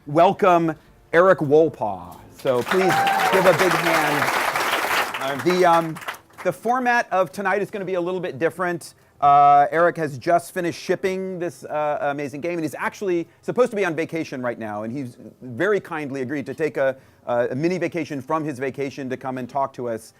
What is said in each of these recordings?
welcome Erik Wolpaw. So please give a big hand. The format of tonight is going to be a little bit different. Erik has just finished shipping this amazing game, and he's actually supposed to be on vacation right now, and he's very kindly agreed to take a mini vacation from his vacation to come and talk to us.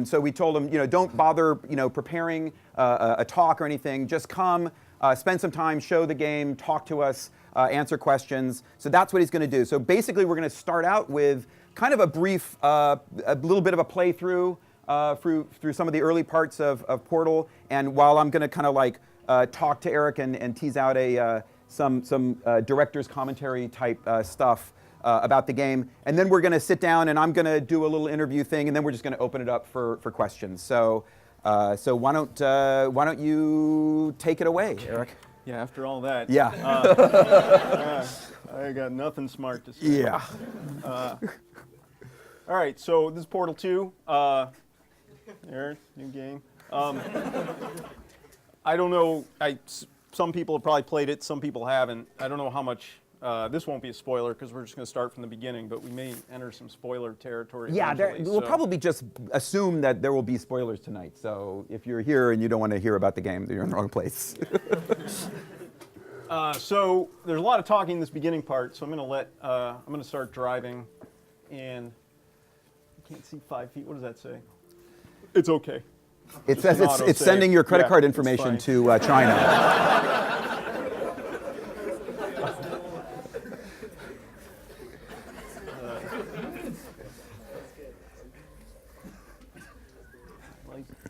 So we told him, don't bother, preparing a talk or anything. Just come, spend some time, show the game, talk to us, answer questions. So that's what he's going to do. So basically, we're going to start out with kind of a brief, a little bit of a playthrough through some of the early parts of Portal. And while I'm going to kind of like talk to Erik and tease out some director's commentary type stuff about the game, and then we're going to sit down and I'm going to do a little interview thing, and then we're just going to open it up for questions. So why don't you take it away, Erik? Yeah, after all that. Yeah. I got nothing smart to say. Yeah. All right, so this is Portal 2. Erik, new game. I don't know. Some people have probably played it. Some people haven't. I don't know how much. This won't be a spoiler because we're just going to start from the beginning, but we may enter some spoiler territory. Yeah, we'll probably just assume that there will be spoilers tonight. So if you're here and you don't want to hear about the game, you're in the wrong place. So there's a lot of talking in this beginning part. So I'm going to start driving, and I can't see 5 feet. What does that say? It's okay. It says it's sending your credit card information to China.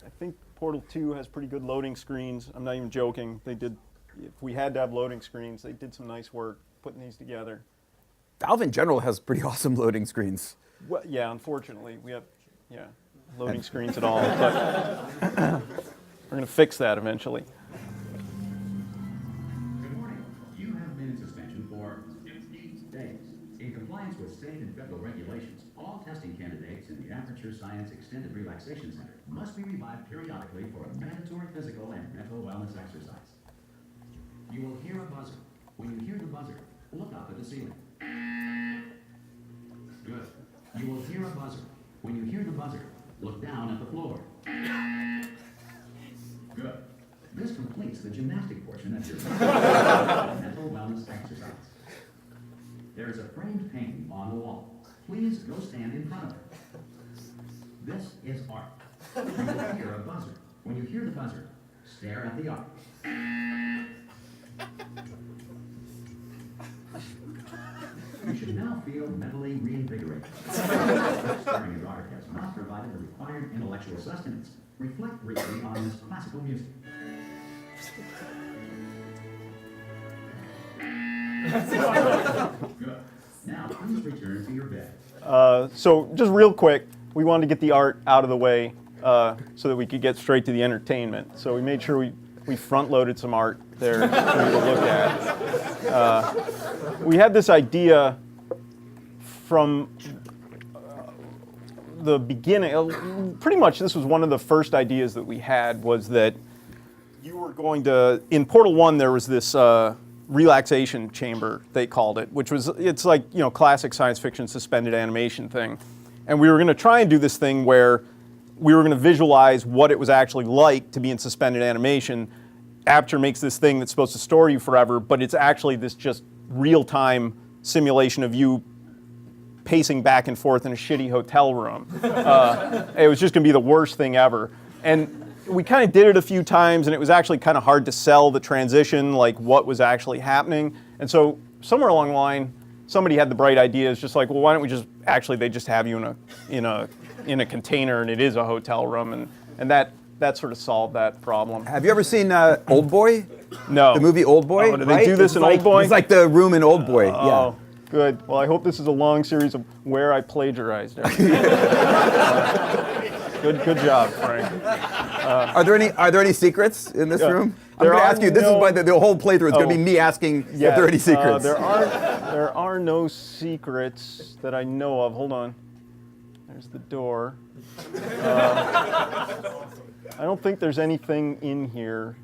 I think Portal 2 has pretty good loading screens. I'm not even joking. If we had to have loading screens, they did some nice work putting these together. Valve in general has pretty awesome loading screens. Well, yeah, unfortunately, we have, loading screens at all, but we're going to fix that eventually. Good morning. You have been in suspension for 60 days. In compliance with state and federal regulations, all testing candidates in the Aperture Science Extended Relaxation Center must be revived periodically for a mandatory physical and mental wellness exercise. You will hear a buzzer. When you hear the buzzer, look up at the ceiling. Good. You will hear a buzzer. When you hear the buzzer, look down at the floor. Good. This completes the gymnastic portion of your mental wellness exercise. There is a framed painting on the wall. Please go stand in front of it. This is art. You will hear a buzzer. When you hear the buzzer, stare at the art. You should now feel mentally reinvigorated. Staring at art has not provided the required intellectual sustenance. Reflect briefly on this classical music. Good. Now, please return to your bed. So just real quick, we wanted to get the art out of the way so that we could get straight to the entertainment. So we made sure we front-loaded some art there for you to look at. We had this idea from the beginning. Pretty much this was one of the first ideas that we had, was that you were going to, in Portal 1 there was this relaxation chamber, they called it, which was, it's like, classic science fiction suspended animation thing. And we were going to try and do this thing where we were going to visualize what it was actually like to be in suspended animation. Aperture makes this thing that's supposed to store you forever, but it's actually this just real-time simulation of you pacing back and forth in a shitty hotel room. It was just going to be the worst thing ever. And we kind of did it a few times, and it was actually kind of hard to sell the transition, like what was actually happening. And so somewhere along the line, somebody had the bright idea. It's just like, well, why don't we just they just have you in a container, and it is a hotel room, and that sort of solved that problem. Have you ever seen Old Boy? No. The movie Old Boy? Oh, did they do this in Old Boy? It's like the room in Old Boy. Oh, good. Well, I hope this is a long series of where I plagiarized it. Good job, Frank. Are there any secrets in this room? I'm going to ask you. This is why the whole playthrough is going to be me asking if there are any secrets. There are no secrets that I know of. Hold on. There's the door. I don't think there's anything in here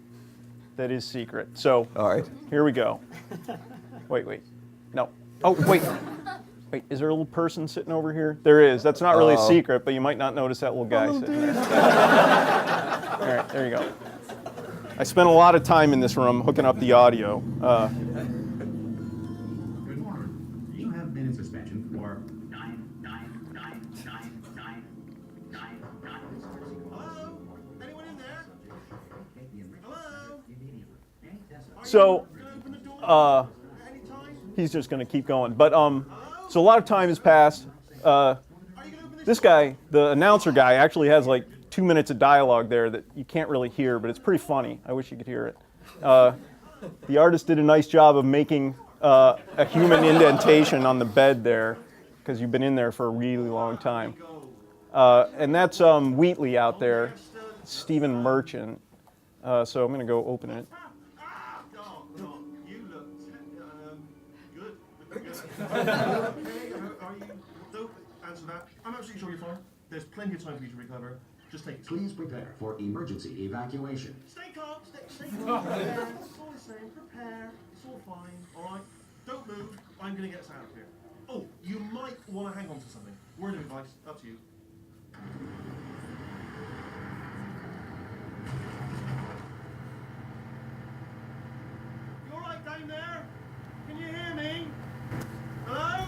that is secret. So, all right. Here we go. Wait. No. Oh, wait. Wait, is there a little person sitting over here? There is. That's not really a secret, but you might not notice that little guy sitting there. All right, there you go. I spent a lot of time in this room hooking up the audio. Good morning. You have been in suspension for 9999999. Hello? Anyone in there? Hello? So, Can I open the door at any time? he's just going to keep going. But so a lot of time has passed. Are you going to open This guy, the announcer guy, actually has like 2 minutes of dialogue there that you can't really hear, but it's pretty funny. I wish you could hear it. The artist did a nice job of making a human indentation on the bed there, because you've been in there for a really long time. And that's Wheatley out there, Stephen Merchant. So I'm going to go open it. Oh, no, you look good. Are you? Don't answer that. I'm absolutely sure you're fine. There's plenty of time for you to recover. Just take it. Please prepare for emergency evacuation. Stay calm. Stay calm. Prepare. It's all the same. Prepare. It's all fine. All right. Don't move. I'm going to get us out of here. Oh, you might want to hang on to something. Word of advice. Up to you. You all right down there? Can you hear me? Hello?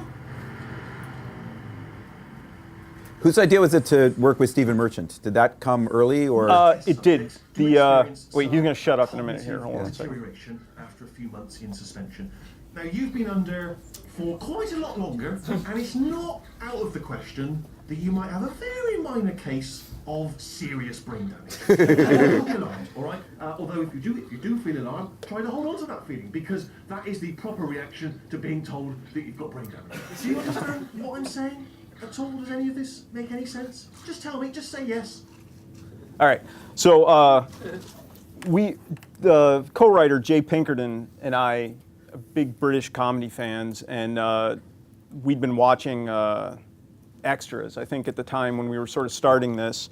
Whose idea was it to work with Stephen Merchant? Did that come early, or? It did. Wait, he's going to shut up in a minute here. Hold on a second. Deterioration after a few months in suspension. Now, you've been under for quite a lot longer, and it's not out of the question that you might have a very minor case of serious brain damage. Don't be alarmed, all right? Although if you do feel alarmed, try to hold on to that feeling, because that is the proper reaction to being told that you've got brain damage. Do you understand what I'm saying at all? Does any of this make any sense? Just tell me. Just say yes. All right. So the co-writer Jay Pinkerton and I, are big British comedy fans, and we'd been watching Extras, I think, at the time when we were sort of starting this.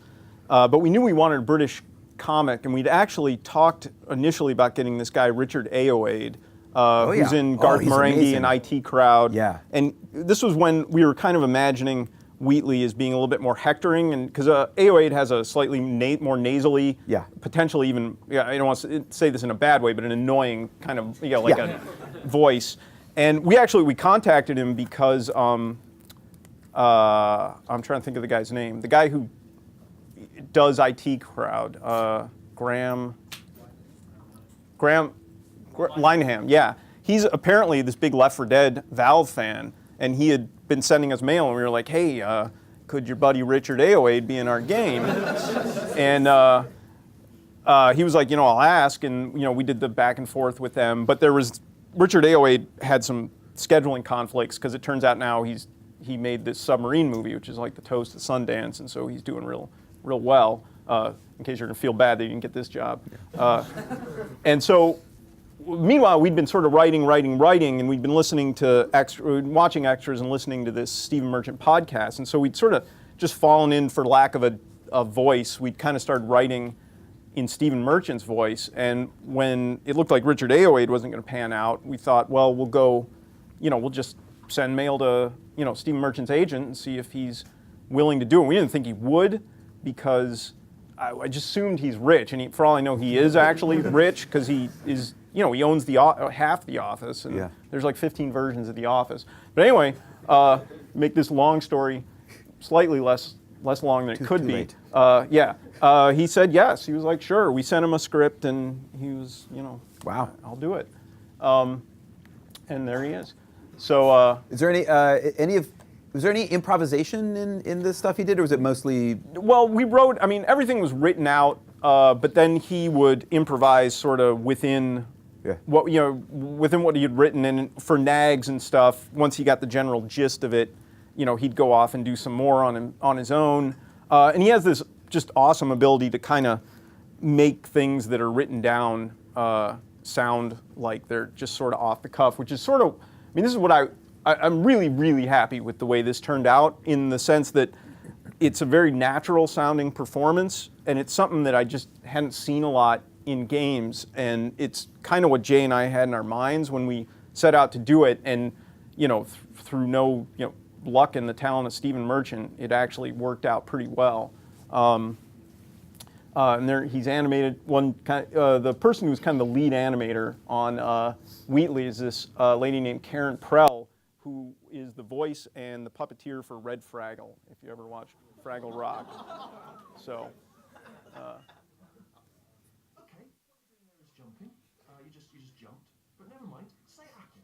But we knew we wanted a British comic, and we'd actually talked initially about getting this guy Richard Ayoade, who's in Garth Marenghi and IT Crowd. Yeah. And this was when we were kind of imagining Wheatley as being a little bit more hectoring, and because Ayoade has a slightly more nasally, potentially even, I don't want to say this in a bad way, but an annoying kind of, a voice. And we contacted him because I'm trying to think of the guy's name. The guy who does IT Crowd, Graham Lineham, yeah. He's apparently this big Left 4 Dead Valve fan, and he had been sending us mail, and we were like, hey, could your buddy Richard Ayoade be in our game? And he was like, I'll ask, and we did the back and forth with them, but Richard Ayoade had some scheduling conflicts, because it turns out now he made this submarine movie, which is like the toast at Sundance, and so he's doing real well, in case you're going to feel bad that you didn't get this job. And so, meanwhile, we'd been sort of writing, and we'd been listening to watching Extras and listening to this Stephen Merchant podcast, and so we'd sort of just fallen in, for lack of a voice, we'd kind of started writing in Stephen Merchant's voice, and when it looked like Richard Ayoade wasn't going to pan out, we thought, well, we'll go, we'll just send mail to, Stephen Merchant's agent and see if he's willing to do it. We didn't think he would, because I just assumed he's rich, and for all I know, he is actually rich, because he is, he owns half the Office, and there's like 15 versions of the Office. But anyway, make this long story slightly less long than it could be. He said yes. He was like, sure. We sent him a script, and he was, wow, I'll do it. And there he is. So, is there was there any improvisation in this stuff he did, or was it mostly? Well, we wrote. I mean, everything was written out, but then he would improvise sort of within what within what he had written, and for nags and stuff. Once he got the general gist of it, he'd go off and do some more on his own. And he has this just awesome ability to kind of make things that are written down sound like they're just sort of off the cuff, which is sort of. I mean, this is what I'm really, really happy with the way this turned out, in the sense that it's a very natural sounding performance, and it's something that I just hadn't seen a lot in games, and it's kind of what Jay and I had in our minds when we set out to do it. And through no luck and the talent of Stephen Merchant, it actually worked out pretty well. And there, he's animated one the person who's kind of the lead animator on Wheatley is this lady named Karen Prell, who is the voice and the puppeteer for Red Fraggle, if you ever watch Fraggle Rock. So. Okay, what you're doing there is jumping. You just jumped, but never mind. Say apple.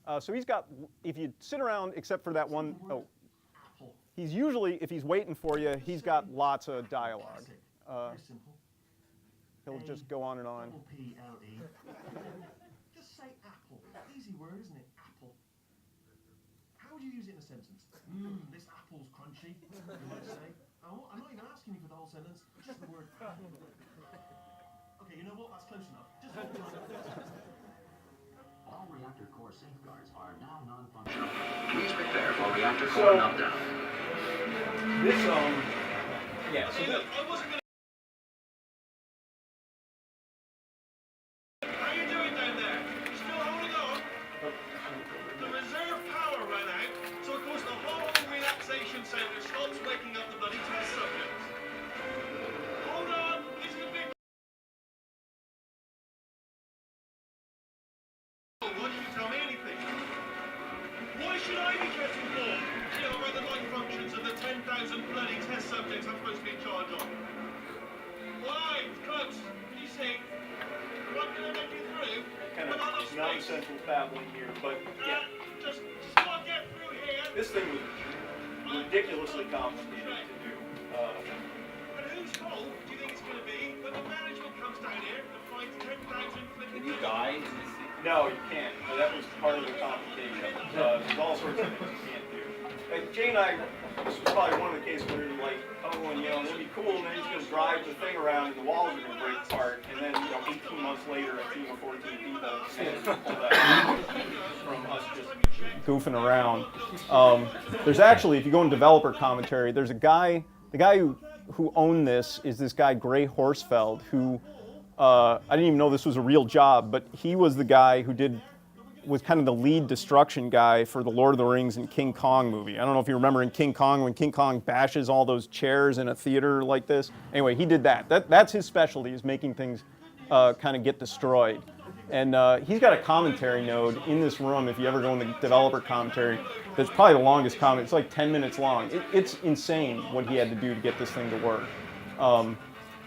Apple. So he's got, if you sit around, except for that one, Apple. he's usually, if he's waiting for you, he's got lots of dialogue. Very simple. He'll just go on and on. P-L-E. Just say apple. Easy word, isn't it? Apple. How would you use it in a sentence? This apple's crunchy, you might say. Oh, I'm not even asking you for the whole sentence, just the word apple. Okay, you know what? That's close enough. Just hold on. All reactor core safeguards are now non-functional. Please prepare for reactor core meltdown. This, yeah, so this, How you doing down there? You still holding on? The reserve power ran out, so of course the whole relaxation center stops waking up the bloody test subjects. Hold on, this could be... Why don't you tell me anything? Why should I be kept informed? You know, about the life functions of the 10,000 bloody test subjects I'm supposed to be in charge of. Why? Close. You see? What can I make you through? kind But not of enough space. nonsensical babbling here, but yeah, Just want to get through here. this thing was ridiculously complicated to do. And whose fault do you think it's going to be when the management comes down here and finds 10,000 flipping guys? No, you can't. That was part of the complication. There's all sorts of things you can't do. Jay and I, this was probably one of the cases where we were like, oh, and it'll be cool, and then he's going to drive the thing around, and the walls are going to break apart, and then 18 months later, a team of 14 people managed to pull that from us just goofing around. There's actually, if you go in developer commentary, there's a guy, the guy who owned this is this guy, Gray Horsfeld, who I didn't even know this was a real job, but he was the guy who was kind of the lead destruction guy for the Lord of the Rings and King Kong movie. I don't know if you remember in King Kong when King Kong bashes all those chairs in a theater like this. Anyway, he did that. That's his specialty, is making things kind of get destroyed. And he's got a commentary node in this room, if you ever go in the developer commentary, that's probably the longest comment. It's like 10 minutes long. It's insane what he had to do to get this thing to work.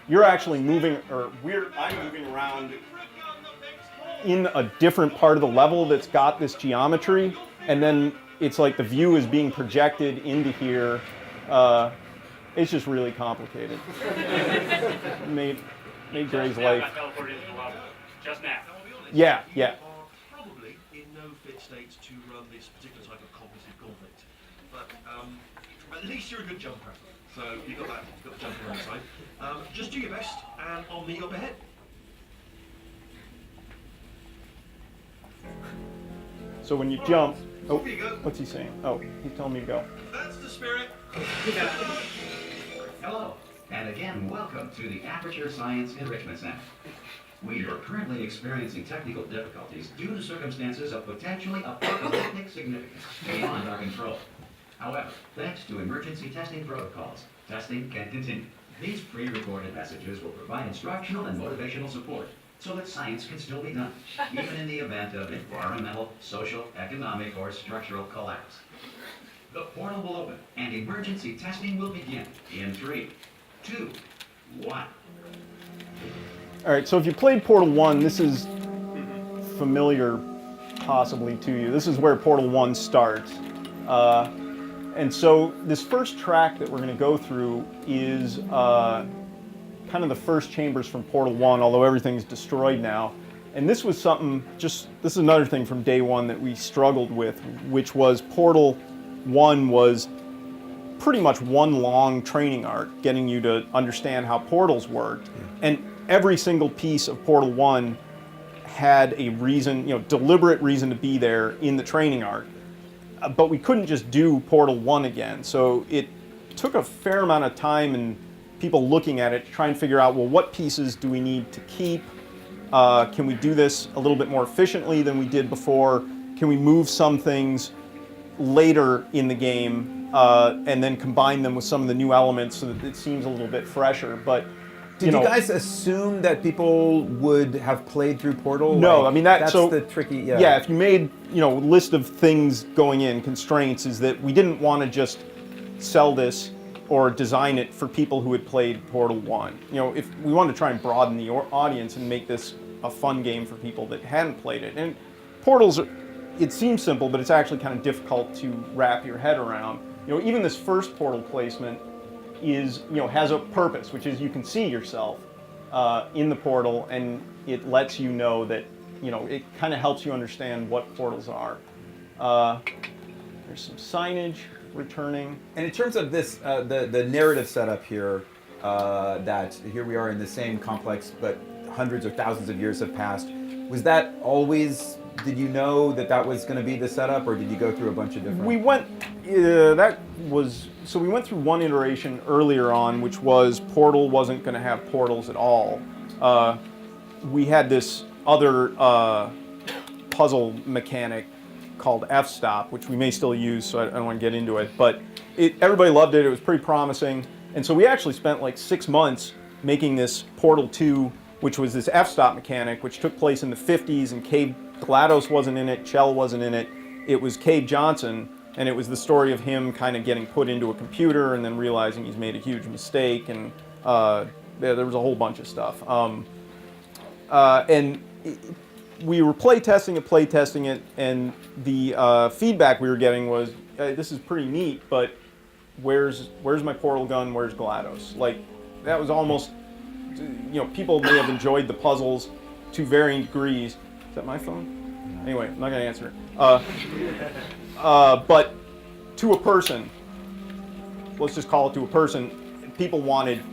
You're actually moving, or I'm moving around in a different part of the level that's got this geometry, and then it's like the view is being projected into here. It's just really complicated. made Gray's life. Just now. Yeah. Probably in no fit state to run this particular type of cognitive gauntlet. But at least you're a good jumper. So you've got the jumper on the side. Just do your best, and I'll meet you up ahead. So when you jump, oh, Here you go. what's he saying? Oh, he's telling me to go. That's the spirit. Hello, and again, welcome to the Aperture Science Enrichment Center. We are currently experiencing technical difficulties due to circumstances of potentially apocalyptic significance beyond our control. However, thanks to emergency testing protocols, testing can continue. These pre-recorded messages will provide instructional and motivational support so that science can still be done, even in the event of environmental, social, economic, or structural collapse. The portal will open, and emergency testing will begin in 3, 2, 1. All right, so if you played Portal 1, this is familiar possibly to you. This is where Portal 1 starts. And so this first track that we're going to go through is kind of the first chambers from Portal 1, although everything's destroyed now. And this was something, this is another thing from day one that we struggled with, which was Portal 1 was pretty much one long training arc, getting you to understand how portals worked. And every single piece of Portal 1 had a reason, deliberate reason to be there in the training arc. But we couldn't just do Portal 1 again. So it took a fair amount of time and people looking at it to try and figure out, well, what pieces do we need to keep? Can we do this a little bit more efficiently than we did before? Can we move some things later in the game and then combine them with some of the new elements so that it seems a little bit fresher? But Did you guys assume that people would have played through Portal? No, Like, I mean that's so the tricky. Yeah. Yeah, if you made a list of things going in, constraints is that we didn't want to just sell this or design it for people who had played Portal 1. If we wanted to try and broaden the audience and make this a fun game for people that hadn't played it. And Portals, it seems simple, but it's actually kind of difficult to wrap your head around. Even this first Portal placement is, has a purpose, which is you can see yourself in the portal, and it lets you know that, it kind of helps you understand what portals are. There's some signage returning. And in terms of this, the narrative setup here, that here we are in the same complex, but hundreds or thousands of years have passed. Was that always? Did you know that was going to be the setup, or did you go through a bunch of different? We went. So we went through one iteration earlier on, which was Portal wasn't going to have portals at all. We had this other puzzle mechanic called f-stop, which we may still use, so I don't want to get into it. But everybody loved it. It was pretty promising, and so we actually spent like 6 months making this Portal 2, which was this f-stop mechanic, which took place in the 50s, and GLaDOS wasn't in it, Chell wasn't in it. It was Cave Johnson, and it was the story of him kind of getting put into a computer and then realizing he's made a huge mistake, and there was a whole bunch of stuff. We were playtesting it, and the feedback we were getting was, this is pretty neat, but where's my portal gun, where's GLaDOS? Like, that was almost, people may have enjoyed the puzzles to varying degrees. Is that my phone? Anyway, I'm not going to answer it. But to a person, let's just call it to a person, people wanted,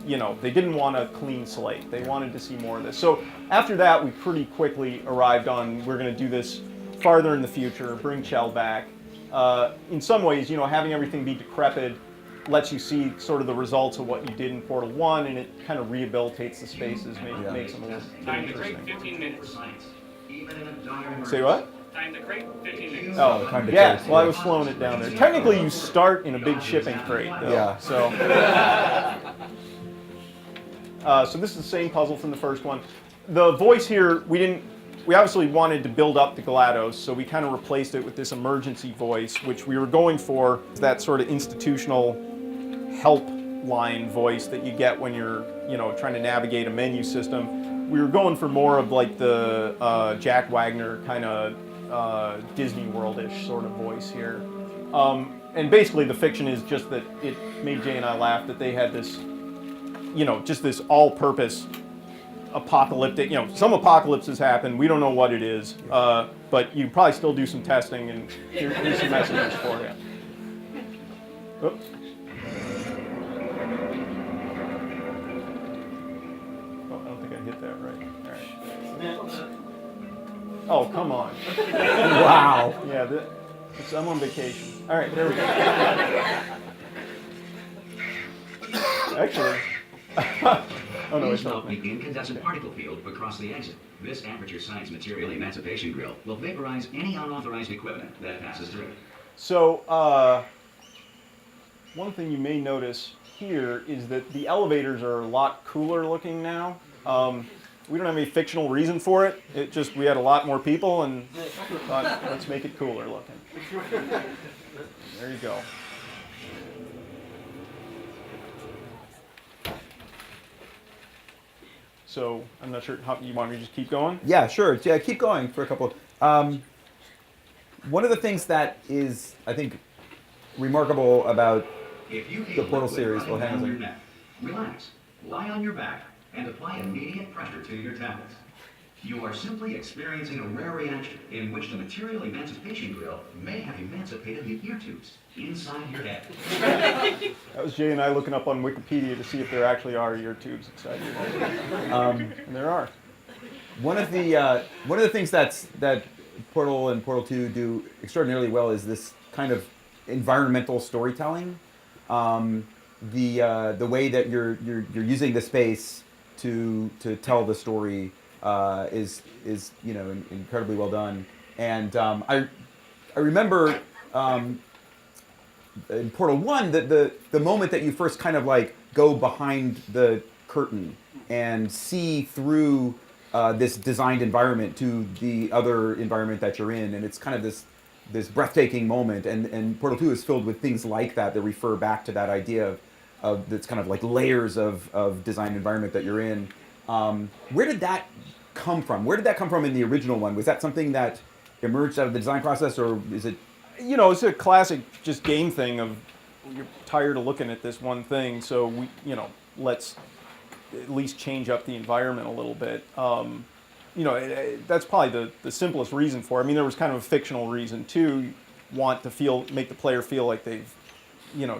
they didn't want a clean slate. They wanted to see more of this. So after that, we pretty quickly arrived on, we're going to do this farther in the future, bring Chell back. In some ways, having everything be decrepit lets you see sort of the results of what you did in Portal 1, and it kind of rehabilitates the spaces, makes them a little Time to interesting. crate, 15 minutes. Say what? Time to crate, 15 minutes. Oh, Time to yeah. crate. Well, I was slowing it down there. Technically, you start in a big shipping crate, though. Yeah. So, so this is the same puzzle from the first one. The voice here, we obviously wanted to build up the GLaDOS, so we kind of replaced it with this emergency voice, which we were going for that sort of institutional help line voice that you get when you're, trying to navigate a menu system. We were going for more of like the Jack Wagner kind of Disney World-ish sort of voice here. And basically the fiction is just that it made Jay and I laugh that they had this, just this all-purpose apocalyptic, some apocalypses happen, we don't know what it is, but you probably still do some testing, and here's some messages for you. Oops. Oh, I don't think I hit that right. All right. Oh, come on. Wow. Yeah, I'm on vacation. All right, there we go. Actually, oh no, it's not. The incandescent particle field across the exit. This Aperture Science Material Emancipation Grill will vaporize any unauthorized equipment that passes through. So, one thing you may notice here is that the elevators are a lot cooler looking now. We don't have any fictional reason for it. It just, we had a lot more people and thought, let's make it cooler looking. There you go. So, I'm not sure, how you want me to just keep going? Yeah, sure. Yeah, keep going for a couple. One of the things that is, I think, remarkable about If you the Portal series, well, hang on a your second. neck, relax, lie on your back, and apply immediate pressure to your tablets. You are simply experiencing a rare reaction in which the material emancipation grill may have emancipated the ear tubes inside your head. That was Jay and I looking up on Wikipedia to see if there actually are ear tubes inside your head. And there are. One of the things that Portal and Portal 2 do extraordinarily well is this kind of environmental storytelling. The way that you're using the space to tell the story is incredibly well done. And I remember in Portal 1 the moment that you first kind of like go behind the curtain and see through this designed environment to the other environment that you're in, and it's kind of this breathtaking moment. And Portal 2 is filled with things like that refer back to that idea of that's kind of like layers of designed environment that you're in. Where did that come from? Where did that come from in the original one? Was that something that emerged out of the design process, or is it? It's a classic just game thing of you're tired of looking at this one thing, so let's at least change up the environment a little bit. That's probably the simplest reason for it. I mean, there was kind of a fictional reason too. You want to make the player feel like they've,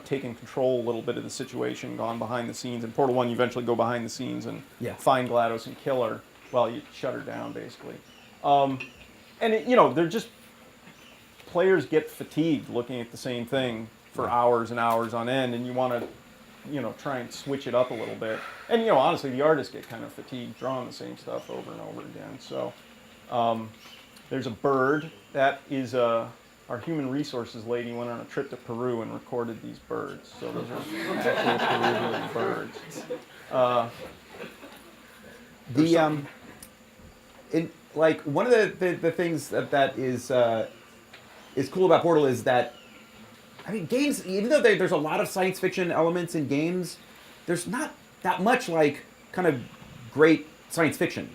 taken control a little bit of the situation, gone behind the scenes. In Portal 1, you eventually go behind the scenes and find GLaDOS and kill her. Well, you shut her down, basically. They're just, players get fatigued looking at the same thing for hours and hours on end, and you want to, try and switch it up a little bit. And, honestly, the artists get kind of fatigued drawing the same stuff over and over again. So there's a bird. That is our human resources lady went on a trip to Peru and recorded these birds. So those are actual Peruvian birds. One of the things that is cool about Portal is that, I mean, games, even though there's a lot of science fiction elements in games, there's not that much like kind of great science fiction.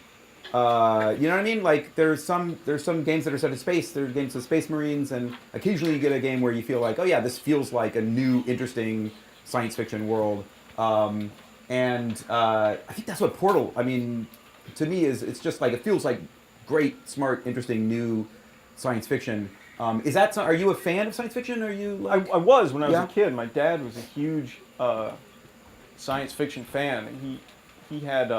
You know what I mean? Like there's some games that are set in space. There's games with Space Marines, and occasionally you get a game where you feel like, oh yeah, this feels like a new, interesting science fiction world. I think that's what Portal, I mean, to me it's just like, it feels like great, smart, interesting, new science fiction. Are you a fan of science fiction? Are you? I was when I was a kid. My dad was a huge science fiction fan. He had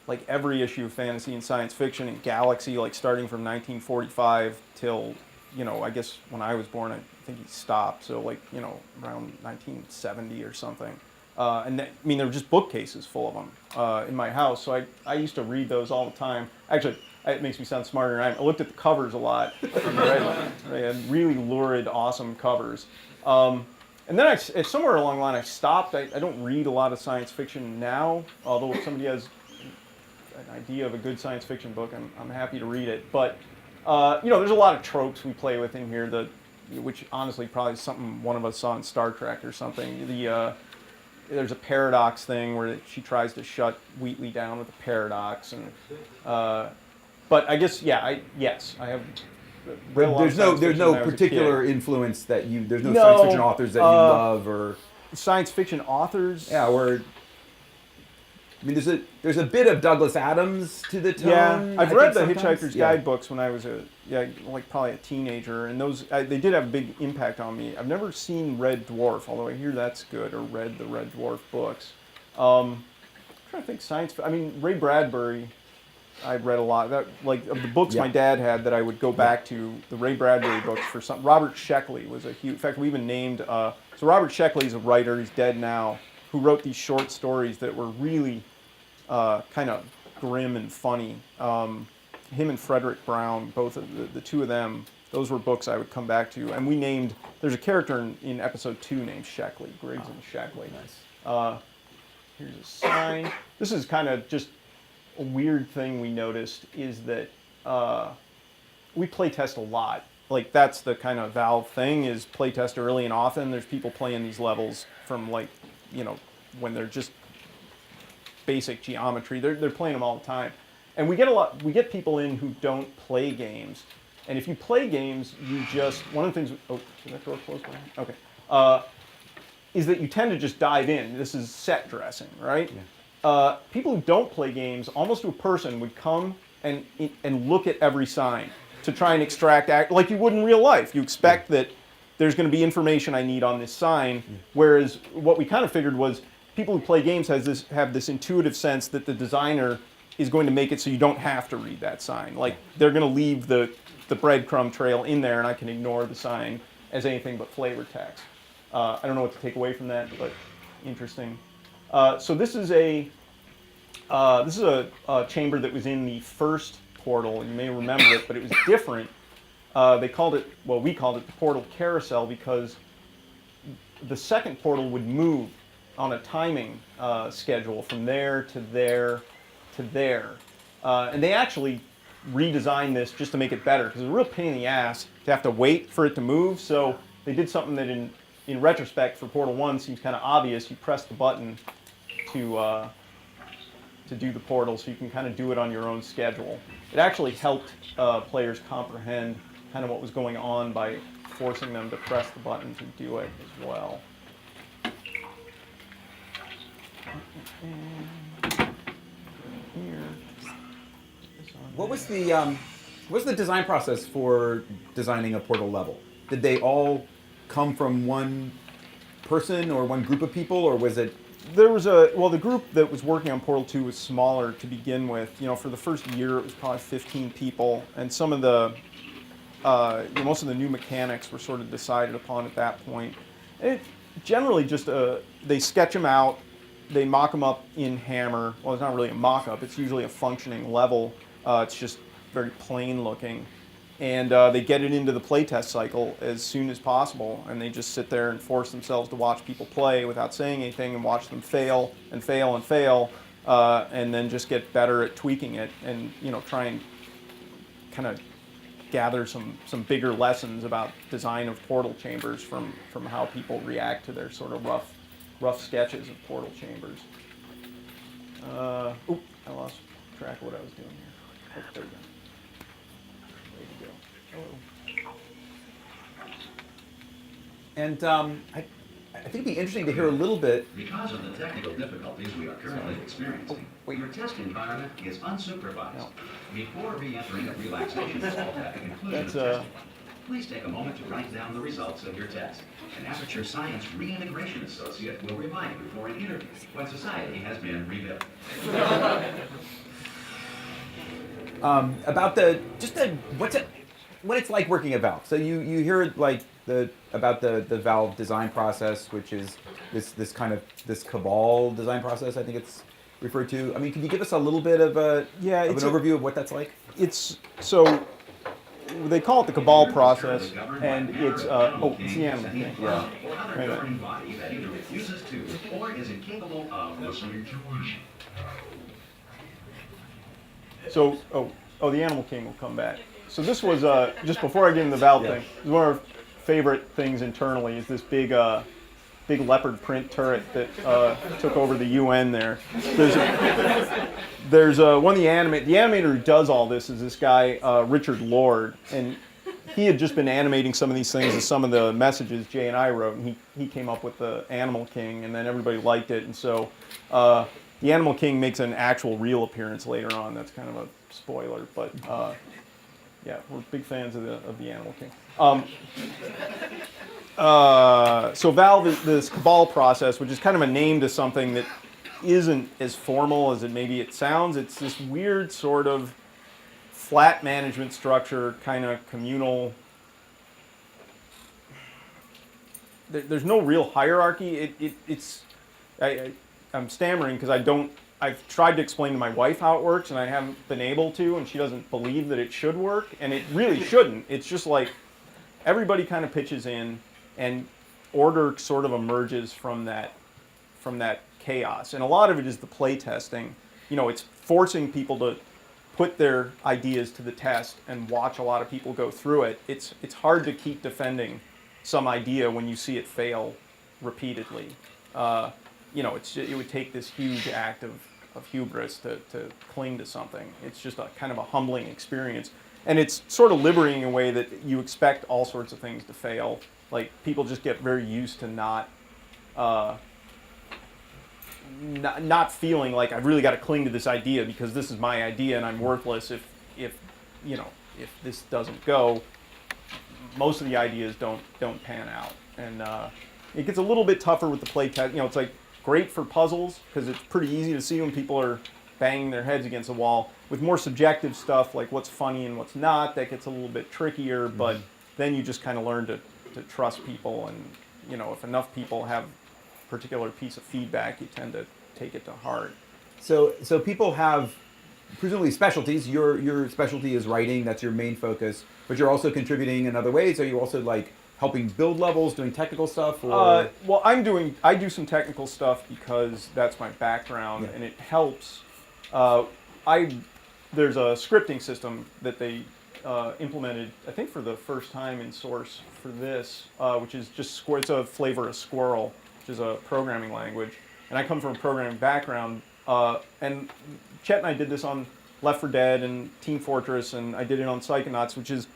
like every issue of fantasy and science fiction and Galaxy, like starting from 1945 till, I guess when I was born, I think he stopped. So like, around 1970 or something. There were just bookcases full of them in my house. So I used to read those all the time. Actually, it makes me sound smarter than I am. I looked at the covers a lot. They had really lurid, awesome covers. And then somewhere along the line I stopped. I don't read a lot of science fiction now, although if somebody has an idea of a good science fiction book, I'm happy to read it. But there's a lot of tropes we play with in here, which honestly probably is something one of us saw in Star Trek or something. There's a paradox thing where she tries to shut Wheatley down with a paradox, and but I guess I have. There's no particular influence that there's no science fiction authors that you love, or science fiction authors. Yeah, there's a bit of Douglas Adams to the tone. Yeah, I've read the Hitchhiker's Guide books when I was probably a teenager, and those they did have a big impact on me. I've never seen Red Dwarf, although I hear that's good, or read the Red Dwarf books. I'm trying to think Ray Bradbury. I read a lot of the books my dad had that I would go back to. The Ray Bradbury books for some. Robert Sheckley was a huge. In fact, we even named. So Robert Sheckley is a writer. He's dead now. Who wrote these short stories that were really kind of grim and funny. Him and Frederick Brown, both of the two of them. Those were books I would come back to. And we named. There's a character in episode 2 named Sheckley. Griggs and Sheckley. Nice. Here's a sign. This is kind of just. A weird thing we noticed is that we playtest a lot. Like that's the kind of Valve thing is playtest early and often. There's people playing these levels from when they're just basic geometry. They're playing them all the time. And we get people in who don't play games. And if you play games, one of the things, did that door close behind? Okay. Is that you tend to just dive in. This is set dressing, right? Yeah. People who don't play games, almost to a person, would come and look at every sign to try and extract, like you would in real life. You expect that there's going to be information I need on this sign, whereas what we kind of figured was people who play games have this intuitive sense that the designer is going to make it so you don't have to read that sign. Like they're going to leave the breadcrumb trail in there, and I can ignore the sign as anything but flavor text. I don't know what to take away from that, but interesting. So this is This is a chamber that was in the first Portal. You may remember it, but it was different. They called it, well, we called it the Portal Carousel because the second portal would move on a timing schedule from there to there to there. And they actually redesigned this just to make it better because it was a real pain in the ass to have to wait for it to move. So they did something that in retrospect for Portal 1 seems kind of obvious. You press the button to do the portal, so you can kind of do it on your own schedule. It actually helped players comprehend kind of what was going on by forcing them to press the button to do it as well. What was the design process for designing a Portal level? Did they all come from one person or one group of people, or was it? There was the group that was working on Portal 2 was smaller to begin with. You know, for the first year it was probably 15 people, and some of the, most of the new mechanics were sort of decided upon at that point. And it generally just, they sketch them out, they mock them up in Hammer. Well, it's not really a mock-up, it's usually a functioning level. It's just very plain looking. And they get it into the playtest cycle as soon as possible, and they just sit there and force themselves to watch people play without saying anything and watch them fail and fail and fail, and then just get better at tweaking it and try and kind of gather some bigger lessons about design of portal chambers from how people react to their sort of rough sketches of portal chambers. I lost track of what I was doing here. Oh, there we go. And I think it'd be interesting to hear a little bit. Because of the technical difficulties we are currently experiencing, your test environment is unsupervised. No. Before re-entering a relaxation fall at the conclusion of testing, please take a moment to write down the results of your test. An Aperture Science Reintegration Associate will remind you for an interview when society has been rebuilt. About what it's like working at Valve. So you hear like about the Valve design process, which is this Cabal design process, I think it's referred to. I mean, can you give us a little bit of an overview of what that's like? It's so they call it the Cabal process, and it's it's the animal thing. Yeah. Or other governing body that either refuses to or is incapable of listening to reason. So the Animal King will come back. So this was just before I get into the Valve thing. This is one of our favorite things internally is this big leopard print turret that took over the UN there. There's one of the animator who does all this is this guy Richard Lord, and he had just been animating some of these things as some of the messages Jay and I wrote, and he came up with the Animal King, and then everybody liked it, and so the Animal King makes an actual real appearance later on. That's kind of a spoiler, but yeah, we're big fans of the Animal King. So Valve is this Cabal process, which is kind of a name to something that isn't as formal as it sounds. It's this weird sort of flat management structure, kind of communal. There's no real hierarchy. I'm stammering because I've tried to explain to my wife how it works, and I haven't been able to, and she doesn't believe that it should work, and it really shouldn't. It's just like everybody kind of pitches in, and order sort of emerges from that chaos. And a lot of it is the playtesting. It's forcing people to put their ideas to the test and watch a lot of people go through it. It's hard to keep defending some idea when you see it fail repeatedly. It would take this huge act of hubris to cling to something. It's just a kind of a humbling experience. And it's sort of liberating in a way that you expect all sorts of things to fail. Like, people just get very used to not feeling like I've really got to cling to this idea because this is my idea and I'm worthless if this doesn't go. Most of the ideas don't pan out. And it gets a little bit tougher with the play test. It's like great for puzzles because it's pretty easy to see when people are banging their heads against the wall. With more subjective stuff like what's funny and what's not, that gets a little bit trickier, but then you just kind of learn to trust people, and if enough people have a particular piece of feedback, you tend to take it to heart. So people have presumably specialties. Your specialty is writing. That's your main focus. But you're also contributing in other ways. Are you also like helping build levels, doing technical stuff? Or? Well, I do some technical stuff because that's my background, and it helps. There's a scripting system that they implemented, I think, for the first time in Source for this, which is just it's a flavor of Squirrel, which is a programming language. And I come from a programming background, and Chet and I did this on Left 4 Dead and Team Fortress, and I did it on Psychonauts, which is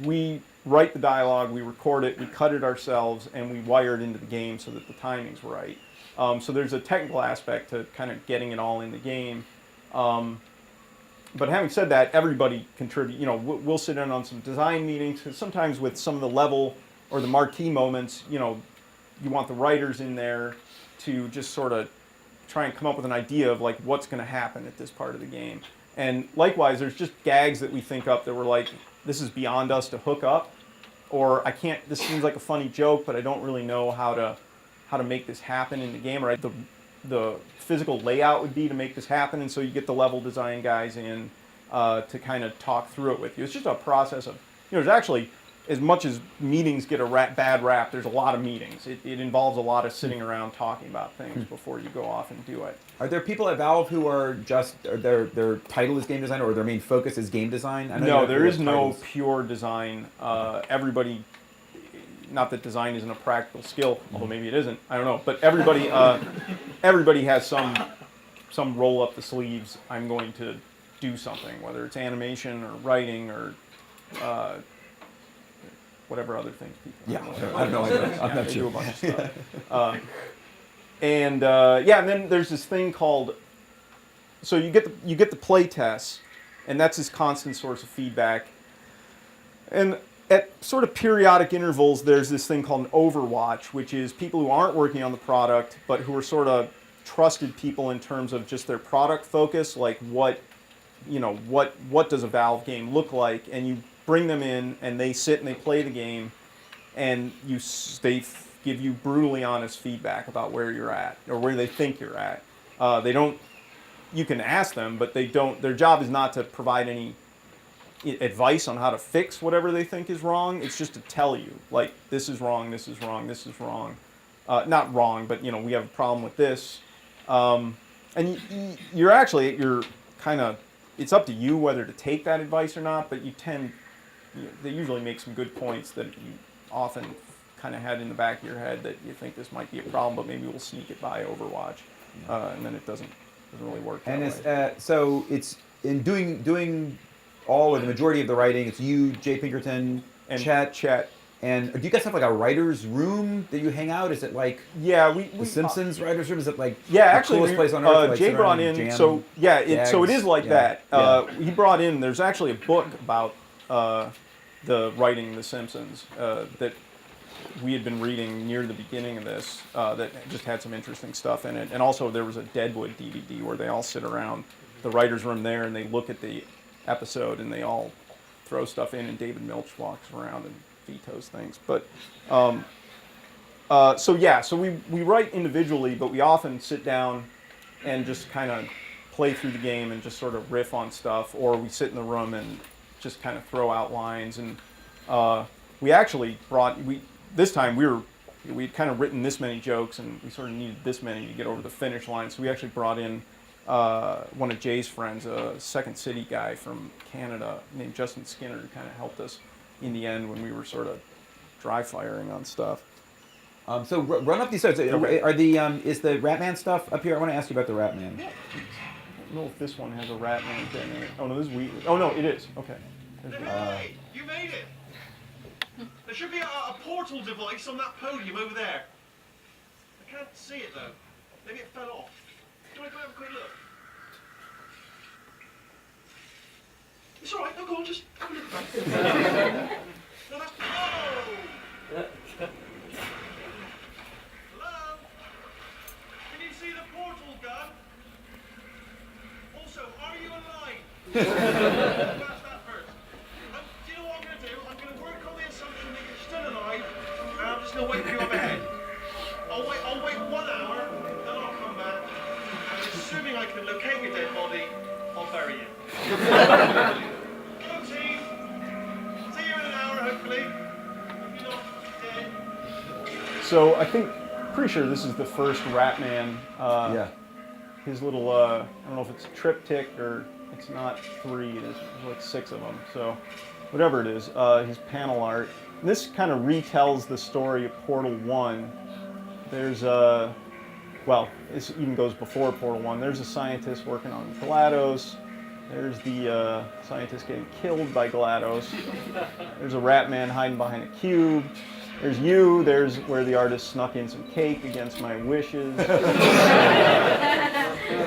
we write the dialogue, we record it, we cut it ourselves, and we wire it into the game so that the timing's right. So there's a technical aspect to kind of getting it all in the game. But having said that, everybody contribute. You know, we'll sit in on some design meetings, because sometimes with some of the level or the marquee moments, you know, you want the writers in there to just sort of try and come up with an idea of like what's going to happen at this part of the game. And likewise, there's just gags that we think up that we're like, this is beyond us to hook up, or I can't. This seems like a funny joke, but I don't really know how to make this happen in the game. Right, the physical layout would be to make this happen, and so you get the level design guys in to kind of talk through it with you. It's just a process of, you know, there's actually, as much as meetings get a bad rap, there's a lot of meetings. It involves a lot of sitting around talking about things before you go off and do it. Are there people at Valve who are just, their title is game design, or their main focus is game design? No, there is no pure design. Everybody, not that design isn't a practical skill, although maybe it isn't, I don't know, but everybody everybody has some roll up the sleeves, I'm going to do something, whether it's animation or writing or whatever other things people Yeah, I have no idea. I'm not they sure. do a bunch of stuff. And then there's this thing called, so you get the playtests, and that's this constant source of feedback. And at sort of periodic intervals, there's this thing called an overwatch, which is people who aren't working on the product, but who are sort of trusted people in terms of just their product focus, like what does a Valve game look like, and you bring them in, and they sit and they play the game, and they give you brutally honest feedback about where you're at, or where they think you're at. You can ask them, but they don't, their job is not to provide any advice on how to fix whatever they think is wrong. It's just to tell you, like, this is wrong, this is wrong, this is wrong. Not wrong, but, you know, we have a problem with this. And you're kind of, it's up to you whether to take that advice or not, but they usually make some good points that you often kind of had in the back of your head that you think this might be a problem, but maybe we'll sneak it by Overwatch, and then it doesn't really work that way. So it's in doing all or the majority of the writing, it's you, Jay Pinkerton, And Chet. And do you guys have like a writer's room that you hang out? Is it like The Simpsons writer's room? Is it like the coolest place on earth? To, like, Jay brought in, so it is like that. He brought in, there's actually a book about the writing The Simpsons that we had been reading near the beginning of this that just had some interesting stuff in it. And also there was a Deadwood DVD where they all sit around the writer's room there and they look at the episode and they all throw stuff in, and David Milch walks around and vetoes things. But so we write individually, but we often sit down and just kind of play through the game and just sort of riff on stuff, or we sit in the room and just kind of throw out lines. And we actually this time we'd kind of written this many jokes, and we sort of needed this many to get over the finish line. So we actually brought in one of Jay's friends, a Second City guy from Canada named Justin Skinner, who kind of helped us in the end when we were sort of dry firing on stuff. So run up these sides. Okay. Is the Ratman stuff up here? I want to ask you about the Ratman. Yeah. I don't know if this one has a Ratman thing in it. Oh no, this is weird. Oh no, it is. Okay. Hey, you made it! There should be a portal device on that podium over there. I can't see it though. Maybe it fell off. Do you want to go have a quick look? It's alright, no, go on, just have a look at that. No, that's... Oh! Hello? Can you see the portal gun? Also, are you alive? Ask that first. Do you know what I'm going to do? I'm going to work on the assumption that you're still alive, and I'm just going to wait for you up ahead. I'll wait 1 hour, then I'll come back, and assuming I can locate you So I think, pretty sure this is the first Ratman. Yeah. His little, I don't know if it's a triptych or it's not 3. There's like 6 of them. So whatever it is, his panel art. And this kind of retells the story of Portal 1. There's well, this even goes before Portal 1. There's a scientist working on GLaDOS. There's the scientist getting killed by GLaDOS. There's a Ratman hiding behind a cube. There's you. There's where the artist snuck in some cake against my wishes.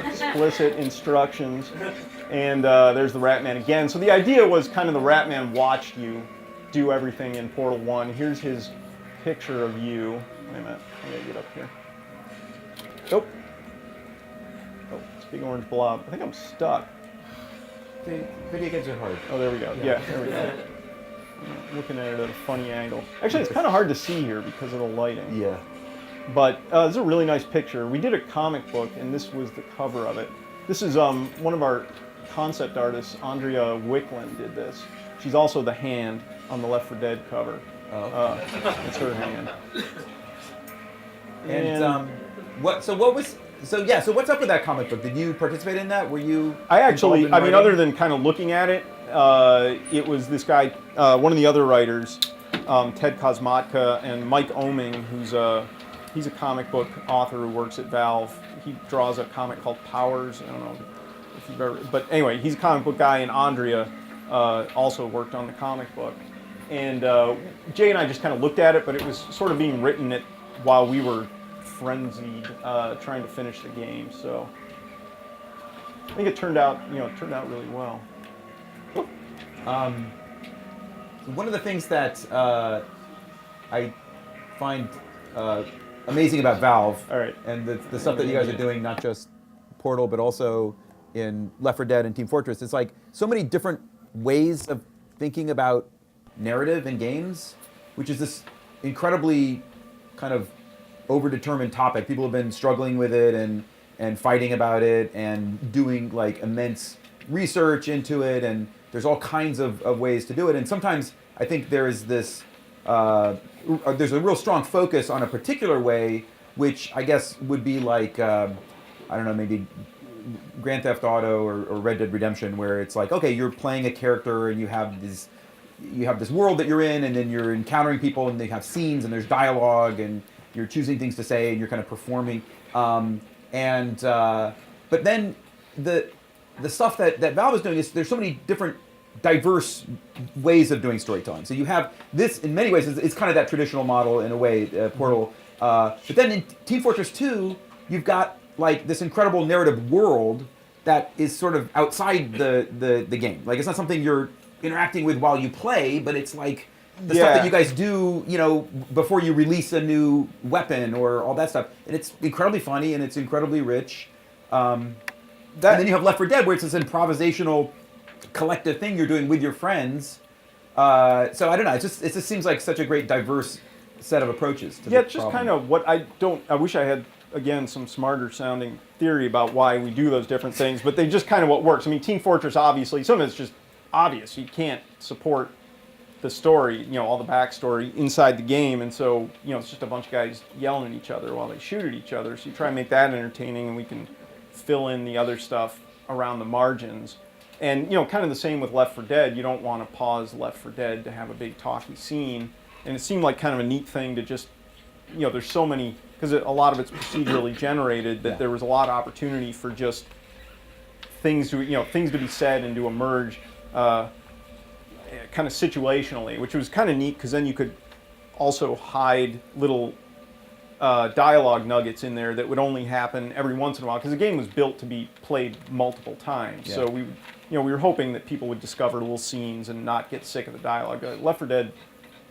Explicit instructions. And there's the Ratman again. So the idea was kind of the Ratman watched you do everything in Portal 1. Here's his picture of you. Wait a minute. I gotta get up here. Nope. Oh, it's a big orange blob. I think I'm stuck. Video games are hard. Oh, there we go. Yeah, there we go. I'm looking at it at a funny angle. Actually, it's kind of hard to see here because of the lighting. Yeah. But this is a really nice picture. We did a comic book, and this was the cover of it. This is one of our concept artists, Andrea Wicklund, did this. She's also the hand on the Left 4 Dead cover. Oh. It's her hand. And what's up with that comic book? Did you participate in that? Were you? I actually, involved in writing? other than kind of looking at it, it was this guy, one of the other writers, Ted Kosmatka, and Mike Oming, he's a comic book author who works at Valve. He draws a comic called Powers. I don't know if you've ever, but anyway, he's a comic book guy, and Andrea also worked on the comic book. And Jay and I just kind of looked at it, but it was sort of being written while we were frenzied trying to finish the game. So I think it turned out really well. One of the things that I find amazing about Valve, All right. and the stuff that you guys are doing, not just Portal, but also in Left 4 Dead and Team Fortress, it's like so many different ways of thinking about narrative in games, which is this incredibly kind of overdetermined topic. People have been struggling with it and fighting about it and doing like immense research into it, and there's all kinds of ways to do it. And sometimes I think there's there's a real strong focus on a particular way, which I guess would be like, I don't know, maybe Grand Theft Auto or Red Dead Redemption, where it's like, okay, you're playing a character and you have this world that you're in, and then you're encountering people, and they have scenes, and there's dialogue, and you're choosing things to say, and you're kind of performing. But then the stuff that Valve is doing is there's so many different diverse ways of doing storytelling. So you have this, in many ways, it's kind of that traditional model in a way, Portal. But then in Team Fortress 2, you've got like this incredible narrative world that is sort of outside the game. Like it's not something you're interacting with while you play, but it's like the stuff that you guys do, before you release a new weapon or all that stuff. And it's incredibly funny and it's incredibly rich. And then you have Left 4 Dead, where it's this improvisational collective thing you're doing with your friends. So I don't know. It just seems like such a great diverse set of approaches to it's just kind of what I wish I had, again, some smarter sounding theory about why we do those different things, but they just kind of what works. I mean, Team Fortress, obviously, some of it's just obvious. You can't support the story, all the backstory inside the game, and so, it's just a bunch of guys yelling at each other while they shoot at each other. So you try and make that entertaining, and we can fill in the other stuff around the margins. And, kind of the same with Left 4 Dead. You don't want to pause Left 4 Dead to have a big talky scene. And it seemed like kind of a neat thing to just, there's so many, because a lot of it's procedurally generated, that there was a lot of opportunity for just things to be said and to emerge kind of situationally, which was kind of neat, because then you could also hide little dialogue nuggets in there that would only happen every once in a while, because the game was built to be played multiple times. Yeah. So we were hoping that people would discover little scenes and not get sick of the dialogue. Left 4 Dead,